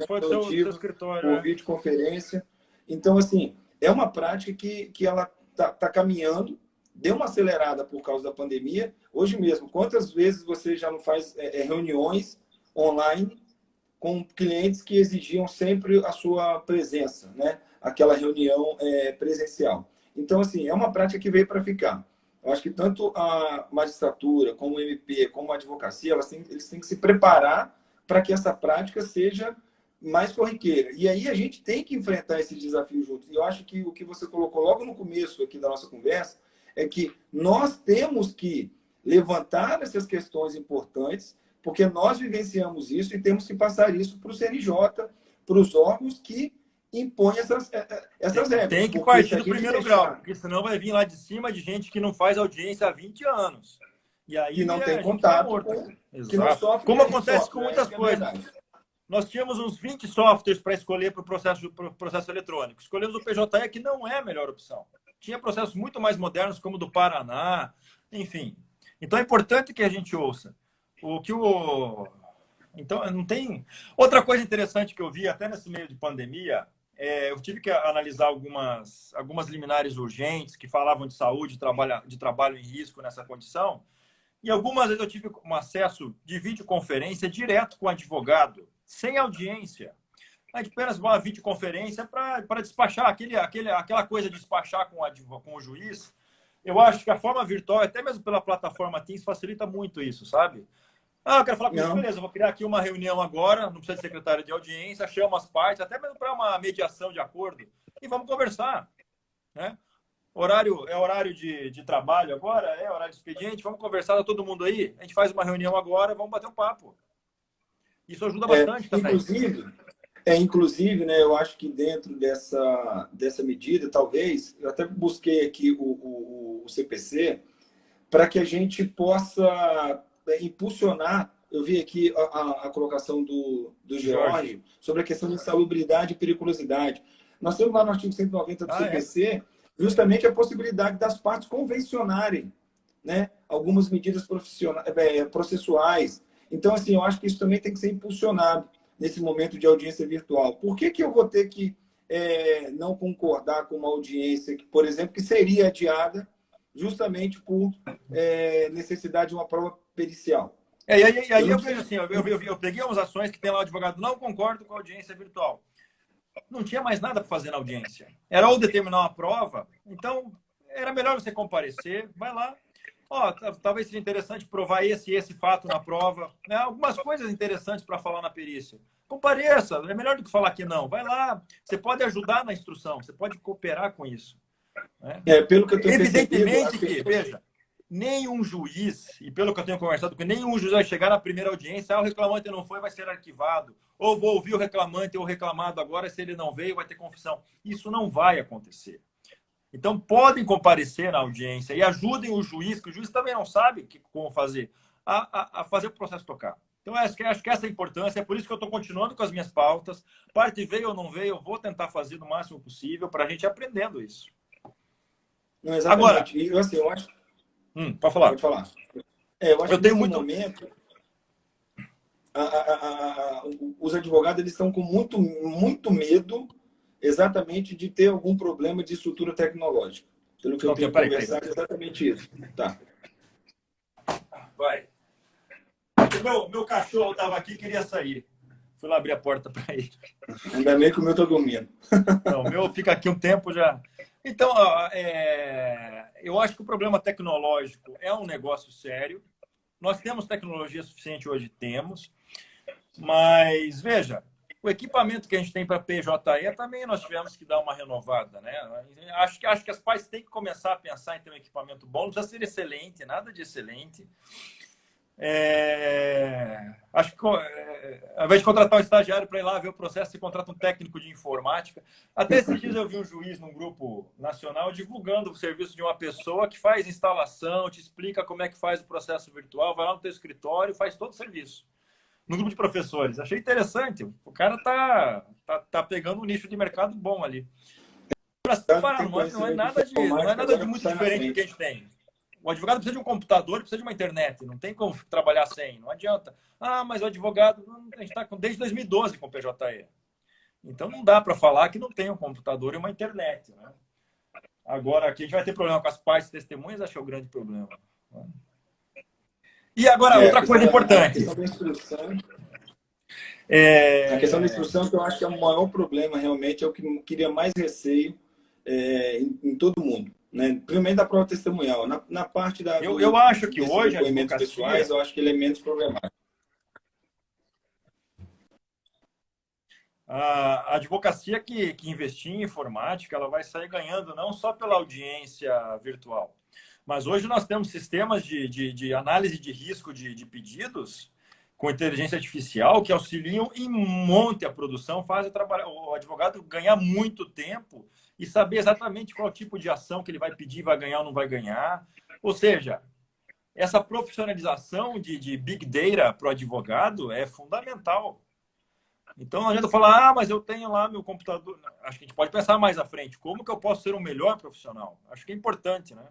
Foi do seu escritório. Com videoconferência. Então, assim, é uma prática que ela tá caminhando, deu uma acelerada por causa da pandemia. Hoje mesmo, quantas vezes você já não faz reuniões online com clientes que exigiam sempre a sua presença, né? Aquela reunião presencial. Então, assim, é uma prática que veio para ficar. Eu acho que tanto a magistratura, como o MP, como a advocacia, eles têm que se preparar para que essa prática seja mais corriqueira. E aí a gente tem que enfrentar esse desafio juntos. E eu acho que o que você colocou logo no começo aqui da nossa conversa é que nós temos que levantar essas questões importantes, porque nós vivenciamos isso e temos que passar isso para o CNJ, para os órgãos que impõem essas regras. Tem que partir do primeiro grau, porque senão vai vir lá de cima de gente que não faz audiência há 20 anos. E aí que não tem contato que não sofre. Como acontece com muitas coisas. Nós tínhamos uns 20 softwares para escolher para o processo eletrônico. Escolhemos o PJE, que não é a melhor opção. Tinha processos muito mais modernos, como o do Paraná, enfim. Então é importante que a gente ouça. Então, não tem. Outra coisa interessante que eu vi, até nesse meio de pandemia, eu tive que analisar algumas liminares urgentes que falavam de saúde, de trabalho em risco nessa condição. E algumas vezes eu tive um acesso de videoconferência direto com o advogado, sem audiência. A gente apenas uma videoconferência para despachar, aquela coisa de despachar com o juiz. Eu acho que a forma virtual, até mesmo pela plataforma Teams, facilita muito isso, sabe? Eu quero falar com você, beleza, eu vou criar aqui uma reunião agora, não precisa de secretário de audiência, chama as partes, até mesmo para uma mediação de acordo, e vamos conversar, né? Horário de trabalho agora, horário de expediente, vamos conversar, tá todo mundo aí, a gente faz uma reunião agora, vamos bater um papo. Isso ajuda bastante também. Inclusive, né, eu acho que dentro dessa medida, talvez, eu até busquei aqui o CPC, para que a gente possa impulsionar. Eu vi aqui a colocação do Jorge. George sobre a questão de insalubridade e periculosidade. Nós temos lá no artigo 190 do É. CPC justamente a possibilidade das partes convencionarem, né, algumas medidas processuais. Então, assim, eu acho que isso também tem que ser impulsionado nesse momento de audiência virtual. Por que eu vou ter que não concordar com uma audiência que, por exemplo, que seria adiada justamente por necessidade de uma prova pericial? E aí eu vejo assim, eu peguei umas ações que tem lá o advogado, não concordo com a audiência virtual. Não tinha mais nada para fazer na audiência. Era ou determinar uma prova, então era melhor você comparecer, vai lá. Talvez seja interessante provar esse fato na prova, né? Algumas coisas interessantes para falar na perícia. Compareça, é melhor do que falar que não. Vai lá, você pode ajudar na instrução, você pode cooperar com isso. Né? Pelo que eu tenho Evidentemente que, veja, nenhum juiz, e pelo que eu tenho conversado com nenhum juiz vai chegar na primeira audiência, o reclamante não foi, vai ser arquivado. Ou vou ouvir o reclamante ou o reclamado agora, se ele não veio, vai ter confissão. Isso não vai acontecer. Então, podem comparecer na audiência e ajudem o juiz, que o juiz também não sabe como fazer, a fazer o processo tocar. Então, acho que essa é a importância, é por isso que eu estou continuando com as minhas pautas. Parte veio ou não veio, eu vou tentar fazer do máximo possível para a gente ir aprendendo isso. Não, exatamente. Agora, e, assim, eu acho... Pode falar. Pode falar. Eu acho que tenho nesse muito... momento, os advogados eles estão com muito medo exatamente de ter algum problema de estrutura tecnológica. Pelo que eu tenho conversado, é exatamente isso. Tá. Vai. Meu cachorro estava aqui e queria sair. Fui lá abrir a porta para ele. Ainda bem que o meu está dormindo. Não, o meu fica aqui um tempo já. Então, eu acho que o problema tecnológico é um negócio sério. Nós temos tecnologia suficiente hoje, temos. Mas, veja, o equipamento que a gente tem para PJE também nós tivemos que dar uma renovada, né? Acho que as pais têm que começar a pensar em ter um equipamento bom. Não precisa ser excelente, nada de excelente. Acho que, ao invés de contratar um estagiário para ir lá ver o processo, você contrata um técnico de informática. Até esses dias eu vi um juiz num grupo nacional divulgando o serviço de uma pessoa que faz instalação, te explica como é que faz o processo virtual, vai lá no teu escritório e faz todo o serviço. No grupo de professores. Achei interessante. O cara tá pegando um nicho de mercado bom ali. Não é nada de muito diferente do que a gente tem. O advogado precisa de um computador, precisa de uma internet. Não tem como trabalhar sem. Não adianta. Mas o advogado... A gente está desde 2012 com o PJE. Então, não dá para falar que não tem um computador e uma internet. Né? Agora, aqui a gente vai ter problema com as partes testemunhas, acho que é o grande problema. E agora, outra coisa importante. A questão da instrução, que eu acho que é o maior problema, realmente, é o que cria mais receio em todo mundo. Né? Primeiro da prova testemunhal. Na parte da... Eu acho que hoje, depoimentos pessoais, eu acho que ele é menos problemático. A advocacia que investir em informática, ela vai sair ganhando não só pela audiência virtual, mas hoje nós temos sistemas de análise de risco de pedidos com inteligência artificial que auxiliam em monte a produção, fazem o advogado ganhar muito tempo e saber exatamente qual tipo de ação que ele vai pedir, vai ganhar ou não vai ganhar. Ou seja, essa profissionalização de Big Data para o advogado é fundamental. Então, não adianta falar, mas eu tenho lá meu computador. Acho que a gente pode pensar mais à frente. Como que eu posso ser um melhor profissional? Acho que é importante, né?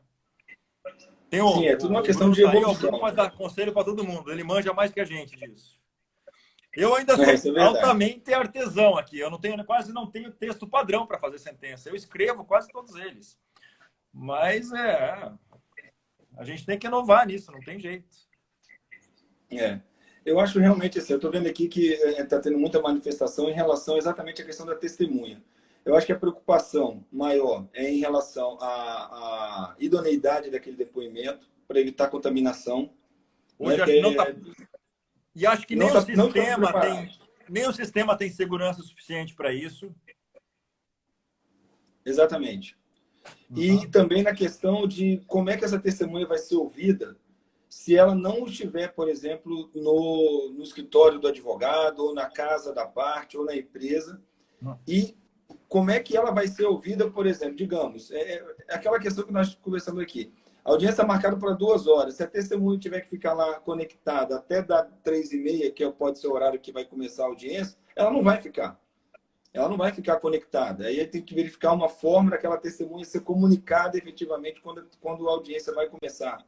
Sim, é tudo uma questão de evolução. O Bruno pode dar conselho para todo mundo. Ele manja mais que a gente disso. Eu ainda sou altamente artesão aqui. Eu quase não tenho texto padrão para fazer sentença. Eu escrevo quase todos eles. Mas a gente tem que inovar nisso, não tem jeito. Eu acho realmente assim, eu estou vendo aqui que está tendo muita manifestação em relação exatamente à questão da testemunha. Eu acho que a preocupação maior é em relação à idoneidade daquele depoimento, para evitar contaminação. Hoje acho que não tá... E acho que nem o sistema tem segurança suficiente para isso. Exatamente. E também na questão de como é que essa testemunha vai ser ouvida se ela não estiver, por exemplo, no escritório do advogado, ou na casa da parte, ou na empresa. E como é que ela vai ser ouvida, por exemplo, digamos, é aquela questão que nós conversamos aqui. A audiência é marcada para 2 horas. Se a testemunha tiver que ficar lá conectada até dar 3h30, que pode ser o horário que vai começar a audiência, ela não vai ficar. Ela não vai ficar conectada. Aí tem que verificar uma forma daquela testemunha ser comunicada efetivamente quando a audiência vai começar,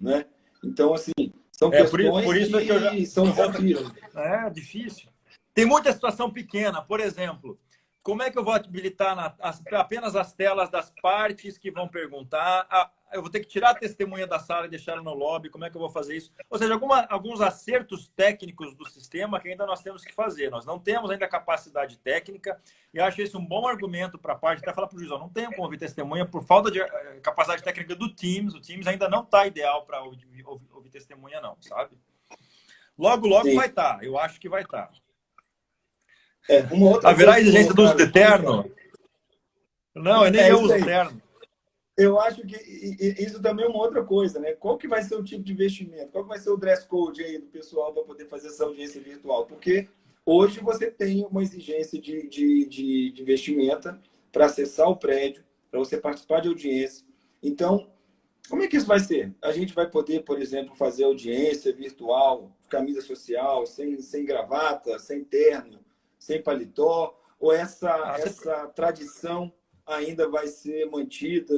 né? Então, assim, são questões por isso que são desafios. É difícil. Tem muita situação pequena. Por exemplo, como é que eu vou habilitar apenas as telas das partes que vão perguntar? Eu vou ter que tirar a testemunha da sala e deixar ela no lobby. Como é que eu vou fazer isso? Ou seja, alguns acertos técnicos do sistema que ainda nós temos que fazer. Nós não temos ainda capacidade técnica e acho isso um bom argumento para a parte. Até falar para o juiz, não tenho como ouvir testemunha por falta de capacidade técnica do Teams. O Teams ainda não está ideal para ouvir testemunha, não, sabe? Logo Sim. vai estar. Eu acho que vai estar. Uma outra haverá exigência do uso de terno? Não, nem eu uso terno. Eu acho que isso também é uma outra coisa, né? Qual que vai ser o tipo de investimento? Qual que vai ser o dress code aí do pessoal para poder fazer essa audiência virtual? Porque hoje você tem uma exigência de investimento para acessar o prédio, para você participar de audiência. Então, como é que isso vai ser? A gente vai poder, por exemplo, fazer audiência virtual, camisa social, sem gravata, sem terno, sem paletó? Ou essa tradição ainda vai ser mantida?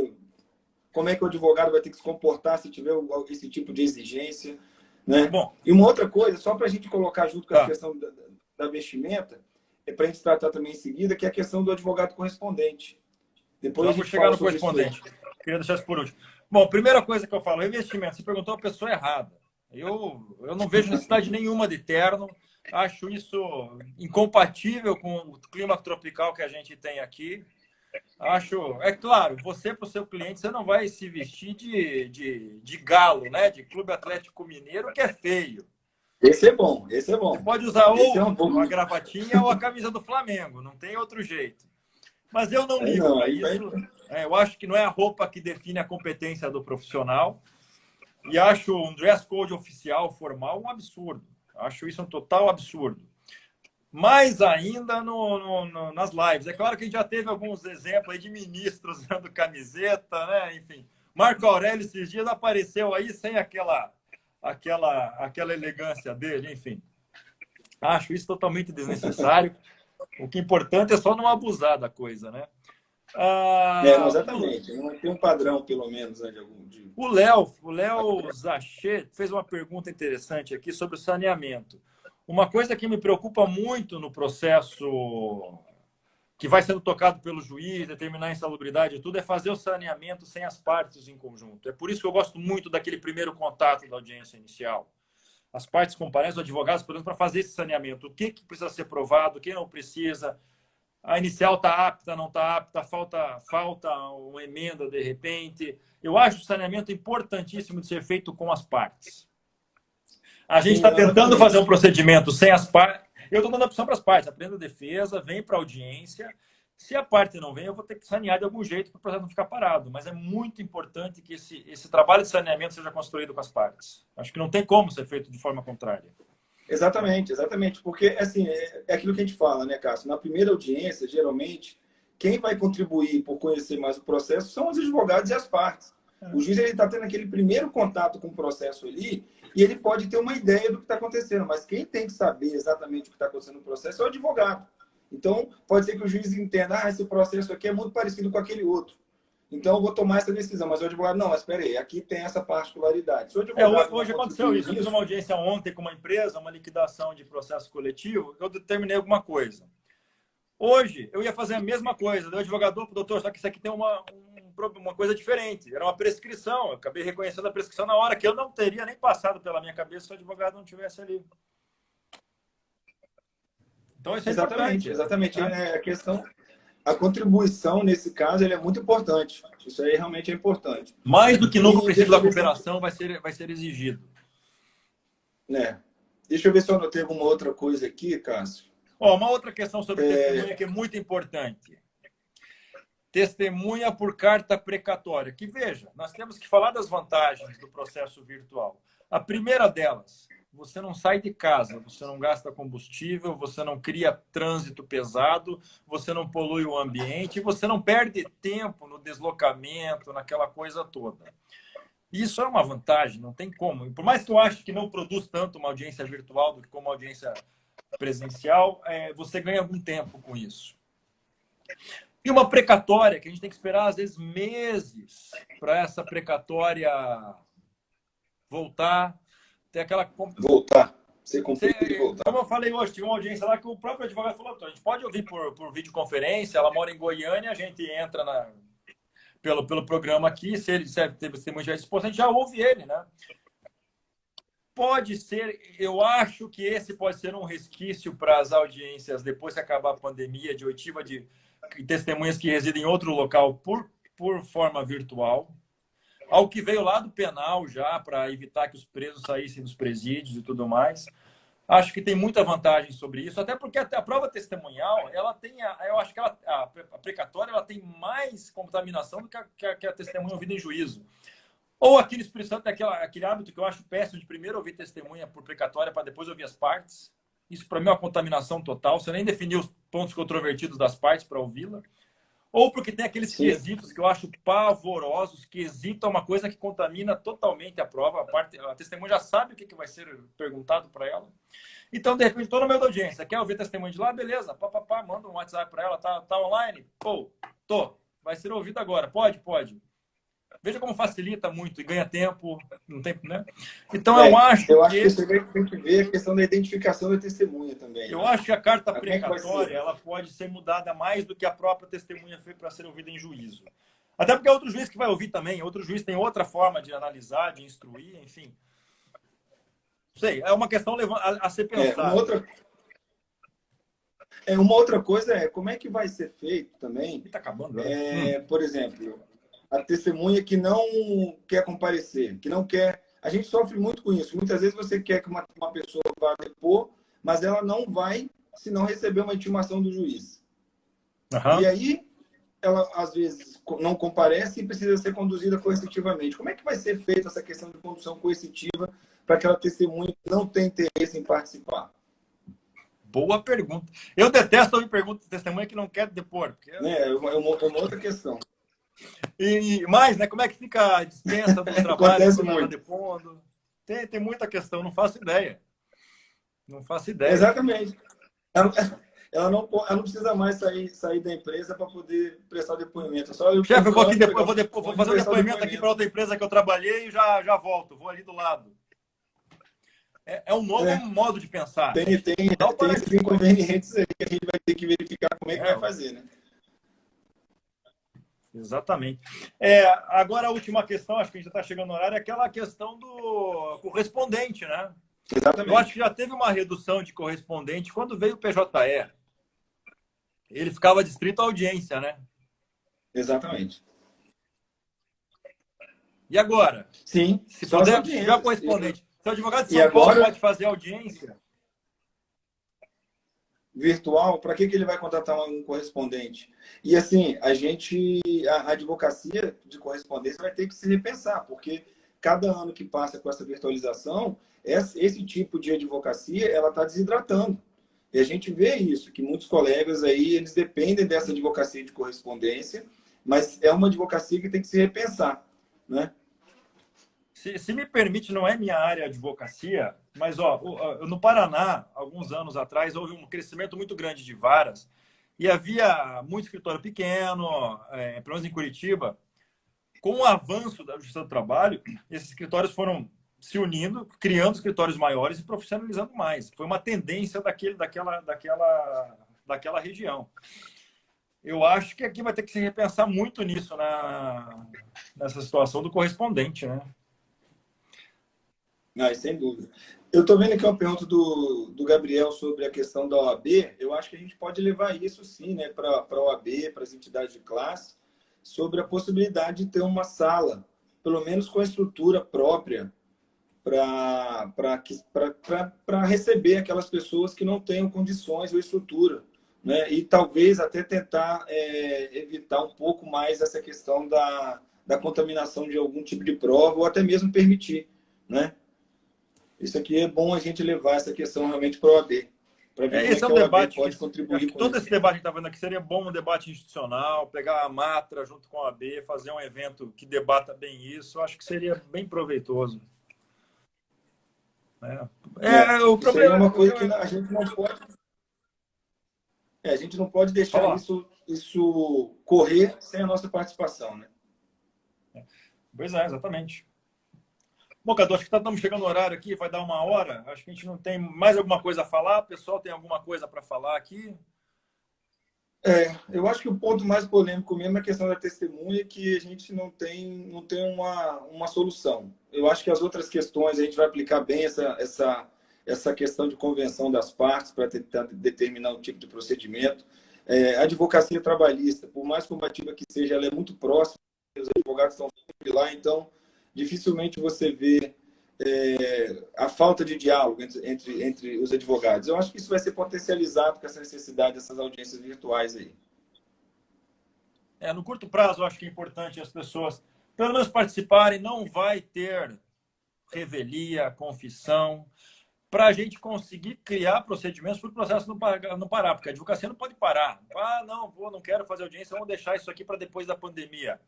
Como é que o advogado vai ter que se comportar se tiver esse tipo de exigência, né? Bom, e uma outra coisa, só para a gente colocar junto com a questão da vestimenta, para a gente tratar também em seguida, que é a questão do advogado correspondente. Depois vamos chegar no correspondente. Queria deixar isso por último. Bom, primeira coisa que eu falo, investimento. Você perguntou a pessoa errada. Eu não vejo necessidade nenhuma de terno. Acho isso incompatível com o clima tropical que a gente tem aqui. É claro, você para o seu cliente, você não vai se vestir de galo, né? De Clube Atlético Mineiro, que é feio. Esse é bom, esse é bom. Você pode usar ou a gravatinha ou a camisa do Flamengo, não tem outro jeito. Mas eu não ligo para isso. Eu acho que não é a roupa que define a competência do profissional. E acho um dress code oficial, formal, um absurdo. Acho isso um total absurdo. Mais ainda nas lives. É claro que a gente já teve alguns exemplos aí de ministros usando camiseta, né? Enfim, Marco Aurélio esses dias apareceu aí sem aquela elegância dele, enfim. Acho isso totalmente desnecessário. O que é importante é só não abusar da coisa, né? Exatamente. Não tem um padrão, pelo menos, né, de algum tipo. O Léo Zachet fez uma pergunta interessante aqui sobre o saneamento. Uma coisa que me preocupa muito no processo que vai sendo tocado pelo juiz, determinar a insalubridade e tudo, é fazer o saneamento sem as partes em conjunto. É por isso que eu gosto muito daquele primeiro contato da audiência inicial. As partes comparecem, os advogados, por exemplo, para fazer esse saneamento. O que precisa ser provado, o que não precisa. A inicial está apta, não está apta, falta uma emenda de repente. Eu acho o saneamento importantíssimo de ser feito com as partes. A gente está tentando fazer um procedimento sem as partes. Eu estou dando opção para as partes. Aprenda a defesa, vem para a audiência. Se a parte não vem, eu vou ter que sanear de algum jeito para o processo não ficar parado. Mas é muito importante que esse trabalho de saneamento seja construído com as partes. Acho que não tem como ser feito de forma contrária. Exatamente, exatamente. Porque, assim, é aquilo que a gente fala, né, Cássio? Na primeira audiência, geralmente, quem vai contribuir por conhecer mais o processo são os advogados e as partes. O juiz está tendo aquele primeiro contato com o processo ali e ele pode ter uma ideia do que está acontecendo, mas quem tem que saber exatamente o que está acontecendo no processo é o advogado. Então, pode ser que o juiz entenda, esse processo aqui é muito parecido com aquele outro. Então, eu vou tomar essa decisão. Mas o advogado, não, mas espera aí, aqui tem essa particularidade. Se o advogado hoje aconteceu isso. Eu fiz uma audiência ontem com uma empresa, uma liquidação de processo coletivo, eu determinei alguma coisa. Hoje, eu ia fazer a mesma coisa. Deu advogado, doutor, só que isso aqui tem uma coisa diferente. Era uma prescrição. Eu acabei reconhecendo a prescrição na hora que eu não teria nem passado pela minha cabeça se o advogado não tivesse ali. Então, isso é importante. Exatamente. A questão, a contribuição, nesse caso, ele é muito importante. Isso aí realmente é importante. Mais do que nunca o princípio da cooperação vai ser exigido. Deixa eu ver se eu anotei alguma outra coisa aqui, Cássio. Uma outra questão sobre testemunha que é muito importante. testemunha por carta precatória. Que veja, nós temos que falar das vantagens do processo virtual. A primeira delas, você não sai de casa, você não gasta combustível, você não cria trânsito pesado, você não polui o ambiente, você não perde tempo no deslocamento, naquela coisa toda. Isso é uma vantagem, não tem como. Por mais que eu ache que não produz tanto uma audiência virtual do que como uma audiência presencial, você ganha algum tempo com isso. E uma precatória, que a gente tem que esperar, às vezes, meses para essa precatória voltar, ter aquela... Voltar. Ser cumprida e voltar. Como eu falei hoje, tinha uma audiência lá que o próprio advogado falou, a gente pode ouvir por videoconferência, ela mora em Goiânia, a gente entra pelo programa aqui, se ele estiver disposto, a gente já ouve ele, né? Pode ser, eu acho que esse pode ser um resquício para as audiências, depois que acabar a pandemia, de oitiva de testemunhas que residem em outro local por forma virtual. Ao que veio lá do penal já, para evitar que os presos saíssem dos presídios e tudo mais. Acho que tem muita vantagem sobre isso, até porque a prova testemunhal, ela tem, eu acho que a precatória, ela tem mais contaminação do que a testemunha ouvida em juízo. Ou aquele Espírito Santo, aquele hábito que eu acho péssimo de primeiro ouvir testemunha por precatória para depois ouvir as partes. Isso, para mim, é uma contaminação total. Você nem definiu os pontos controvertidos das partes para ouvi-la. Ou porque tem aqueles quesitos que eu acho pavorosos. Quesito é uma coisa que contamina totalmente a prova. A testemunha já sabe o que vai ser perguntado para ela. Então, de repente, estou no meio da audiência. Quer ouvir testemunha de lá? Beleza. Manda um WhatsApp para ela. Tá online? Pô, tô. Vai ser ouvido agora. Pode. Veja como facilita muito e ganha tempo, não tem, né? Então, eu acho que você tem que ver a questão da identificação da testemunha também. Eu acho que a carta precatória ela pode ser mudada mais do que a própria testemunha foi para ser ouvida em juízo. Até porque é outro juiz que vai ouvir também, outro juiz tem outra forma de analisar, de instruir, enfim. Não sei, é uma questão a ser pensada. Uma outra coisa é como é que vai ser feito também. Está acabando. Por exemplo, a testemunha que não quer comparecer, que não quer... A gente sofre muito com isso. Muitas vezes você quer que uma pessoa vá depor, mas ela não vai se não receber uma intimação do juiz. Uhum. E aí, ela, às vezes, não comparece e precisa ser conduzida coercitivamente. Como é que vai ser feita essa questão de condução coercitiva para aquela testemunha que não tem interesse em participar? Boa pergunta. Eu detesto ouvir perguntas de testemunha que não quer depor. Porque... É uma outra questão. E mais, né? Como é que fica a dispensa do trabalho quando ela depondo? Tem muita questão, não faço ideia. Não faço ideia. Exatamente. Ela não precisa mais sair da empresa para poder prestar depoimento. Chefe, eu vou aqui vou fazer um depoimento aqui para outra empresa que eu trabalhei e já volto. Vou ali do lado. É um novo modo de pensar. Tem esses inconvenientes aí que a gente vai ter que verificar como é que vai fazer, né? Exatamente. Agora, a última questão, acho que a gente já está chegando no horário, é aquela questão do correspondente, né? Exatamente. Eu acho que já teve uma redução de correspondente quando veio o PJE. Ele ficava distrito à audiência, né? Exatamente. E agora? Sim. Se puder, tiver correspondente. Se o advogado de São Paulo pode fazer audiência virtual, para que ele vai contratar um correspondente? E assim, a advocacia de correspondência vai ter que se repensar, porque cada ano que passa com essa virtualização, esse tipo de advocacia, ela está desidratando. E a gente vê isso, que muitos colegas aí, eles dependem dessa advocacia de correspondência, mas é uma advocacia que tem que se repensar, né? Se me permite, não é minha área de advocacia, mas no Paraná, alguns anos atrás, houve um crescimento muito grande de varas e havia muito escritório pequeno, pelo menos em Curitiba. Com o avanço da Justiça do Trabalho, esses escritórios foram se unindo, criando escritórios maiores e profissionalizando mais. Foi uma tendência daquela região. Eu acho que aqui vai ter que se repensar muito nisso, nessa situação do correspondente, né? Sem dúvida. Eu estou vendo aqui uma pergunta do Gabriel sobre a questão da OAB. Eu acho que a gente pode levar isso, sim, né, para a OAB, para as entidades de classe, sobre a possibilidade de ter uma sala, pelo menos com a estrutura própria, para receber aquelas pessoas que não tenham condições ou estrutura, né? E talvez até tentar evitar um pouco mais essa questão da contaminação de algum tipo de prova, ou até mesmo permitir, né? Isso aqui é bom a gente levar essa questão realmente para a OAB, para ver como é Esse é que um a OAB debate que pode acho contribuir que com todo isso. esse debate que a gente está vendo aqui seria bom um debate institucional, pegar a Matra junto com a OAB, fazer um evento que debata bem isso. Acho que seria bem proveitoso. O Isso aí é problema uma coisa que a gente não pode, a gente não pode deixar falar. isso correr sem a nossa participação, né? Pois é, exatamente. Bom, Cadu, acho que estamos chegando no horário aqui, vai dar 1 hora. Acho que a gente não tem mais alguma coisa a falar. O pessoal tem alguma coisa para falar aqui? Eu acho que o ponto mais polêmico mesmo é a questão da testemunha, que a gente não tem uma solução. Eu acho que as outras questões a gente vai aplicar bem essa questão de convenção das partes para tentar determinar um tipo de procedimento. A advocacia trabalhista, por mais combativa que seja, ela é muito próxima, os advogados estão sempre lá, então dificilmente você vê a falta de diálogo entre os advogados. Eu acho que isso vai ser potencializado com essa necessidade dessas audiências virtuais aí. No curto prazo, eu acho que é importante as pessoas, pelo menos, participarem. Não vai ter revelia, confissão, para a gente conseguir criar procedimentos para o processo não parar, porque a advocacia não pode parar. Não quero fazer audiência, vamos deixar isso aqui para depois da pandemia.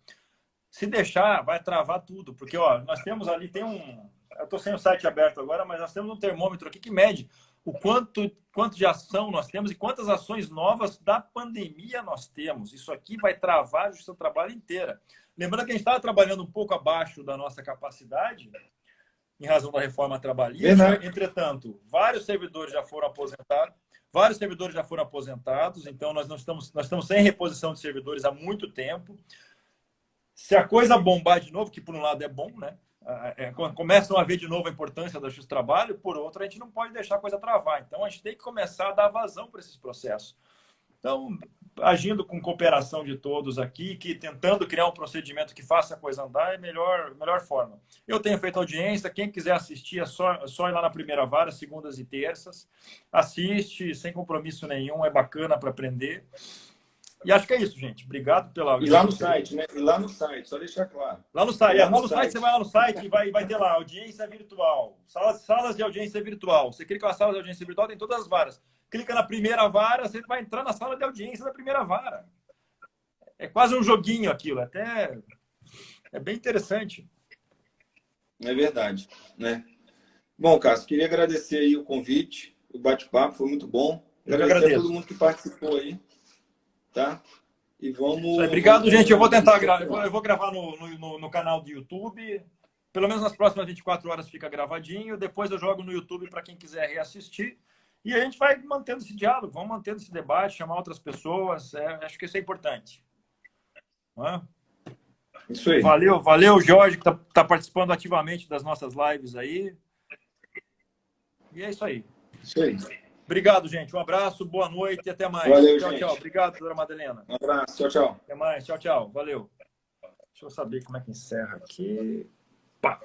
Se deixar, vai travar tudo, porque nós temos ali, eu estou sem o site aberto agora, mas nós temos um termômetro aqui que mede o quanto de ação nós temos e quantas ações novas da pandemia nós temos. Isso aqui vai travar a justiça do trabalho inteira. Lembrando que a gente estava trabalhando um pouco abaixo da nossa capacidade, em razão da reforma trabalhista. Verdade. Entretanto, vários servidores já foram aposentados, então nós estamos sem reposição de servidores há muito tempo. Se a coisa bombar de novo, que por um lado é bom, né? Começam a ver de novo a importância da justiça do trabalho, por outro, a gente não pode deixar a coisa travar. Então, a gente tem que começar a dar vazão para esses processos. Então, agindo com cooperação de todos aqui, tentando criar um procedimento que faça a coisa andar, é a melhor forma. Eu tenho feito audiência, quem quiser assistir é só ir lá na primeira vara, segundas e terças. Assiste, sem compromisso nenhum, é bacana para aprender. E acho que é isso, gente. Obrigado pela audiência. E lá no site, né? E lá no site, só deixar claro. Lá no site, você vai lá no site e vai ter lá audiência virtual, salas de audiência virtual. Você clica na sala de audiência virtual, tem todas as varas. Clica na primeira vara, você vai entrar na sala de audiência da primeira vara. É quase um joguinho aquilo, até é bem interessante. É verdade, né? Bom, Cássio, queria agradecer aí o convite, o bate-papo, foi muito bom. Agradecer a todo mundo que participou aí, tá? E vamos... Obrigado, gente. Eu vou tentar gravar. Eu vou gravar no canal do YouTube. Pelo menos nas próximas 24 horas fica gravadinho. Depois eu jogo no YouTube para quem quiser reassistir. E a gente vai mantendo esse diálogo, vamos mantendo esse debate, chamar outras pessoas. Acho que isso é importante. Não é? Isso aí. Valeu, Jorge, que tá participando ativamente das nossas lives aí. E é isso aí. Isso aí. Obrigado, gente. Um abraço, boa noite e até mais. Valeu, tchau, gente. tchau. Obrigado, doutora Madalena. Um abraço. Tchau, tchau. Até mais. Tchau, tchau. Valeu. Deixa eu saber como é que encerra aqui. Pá.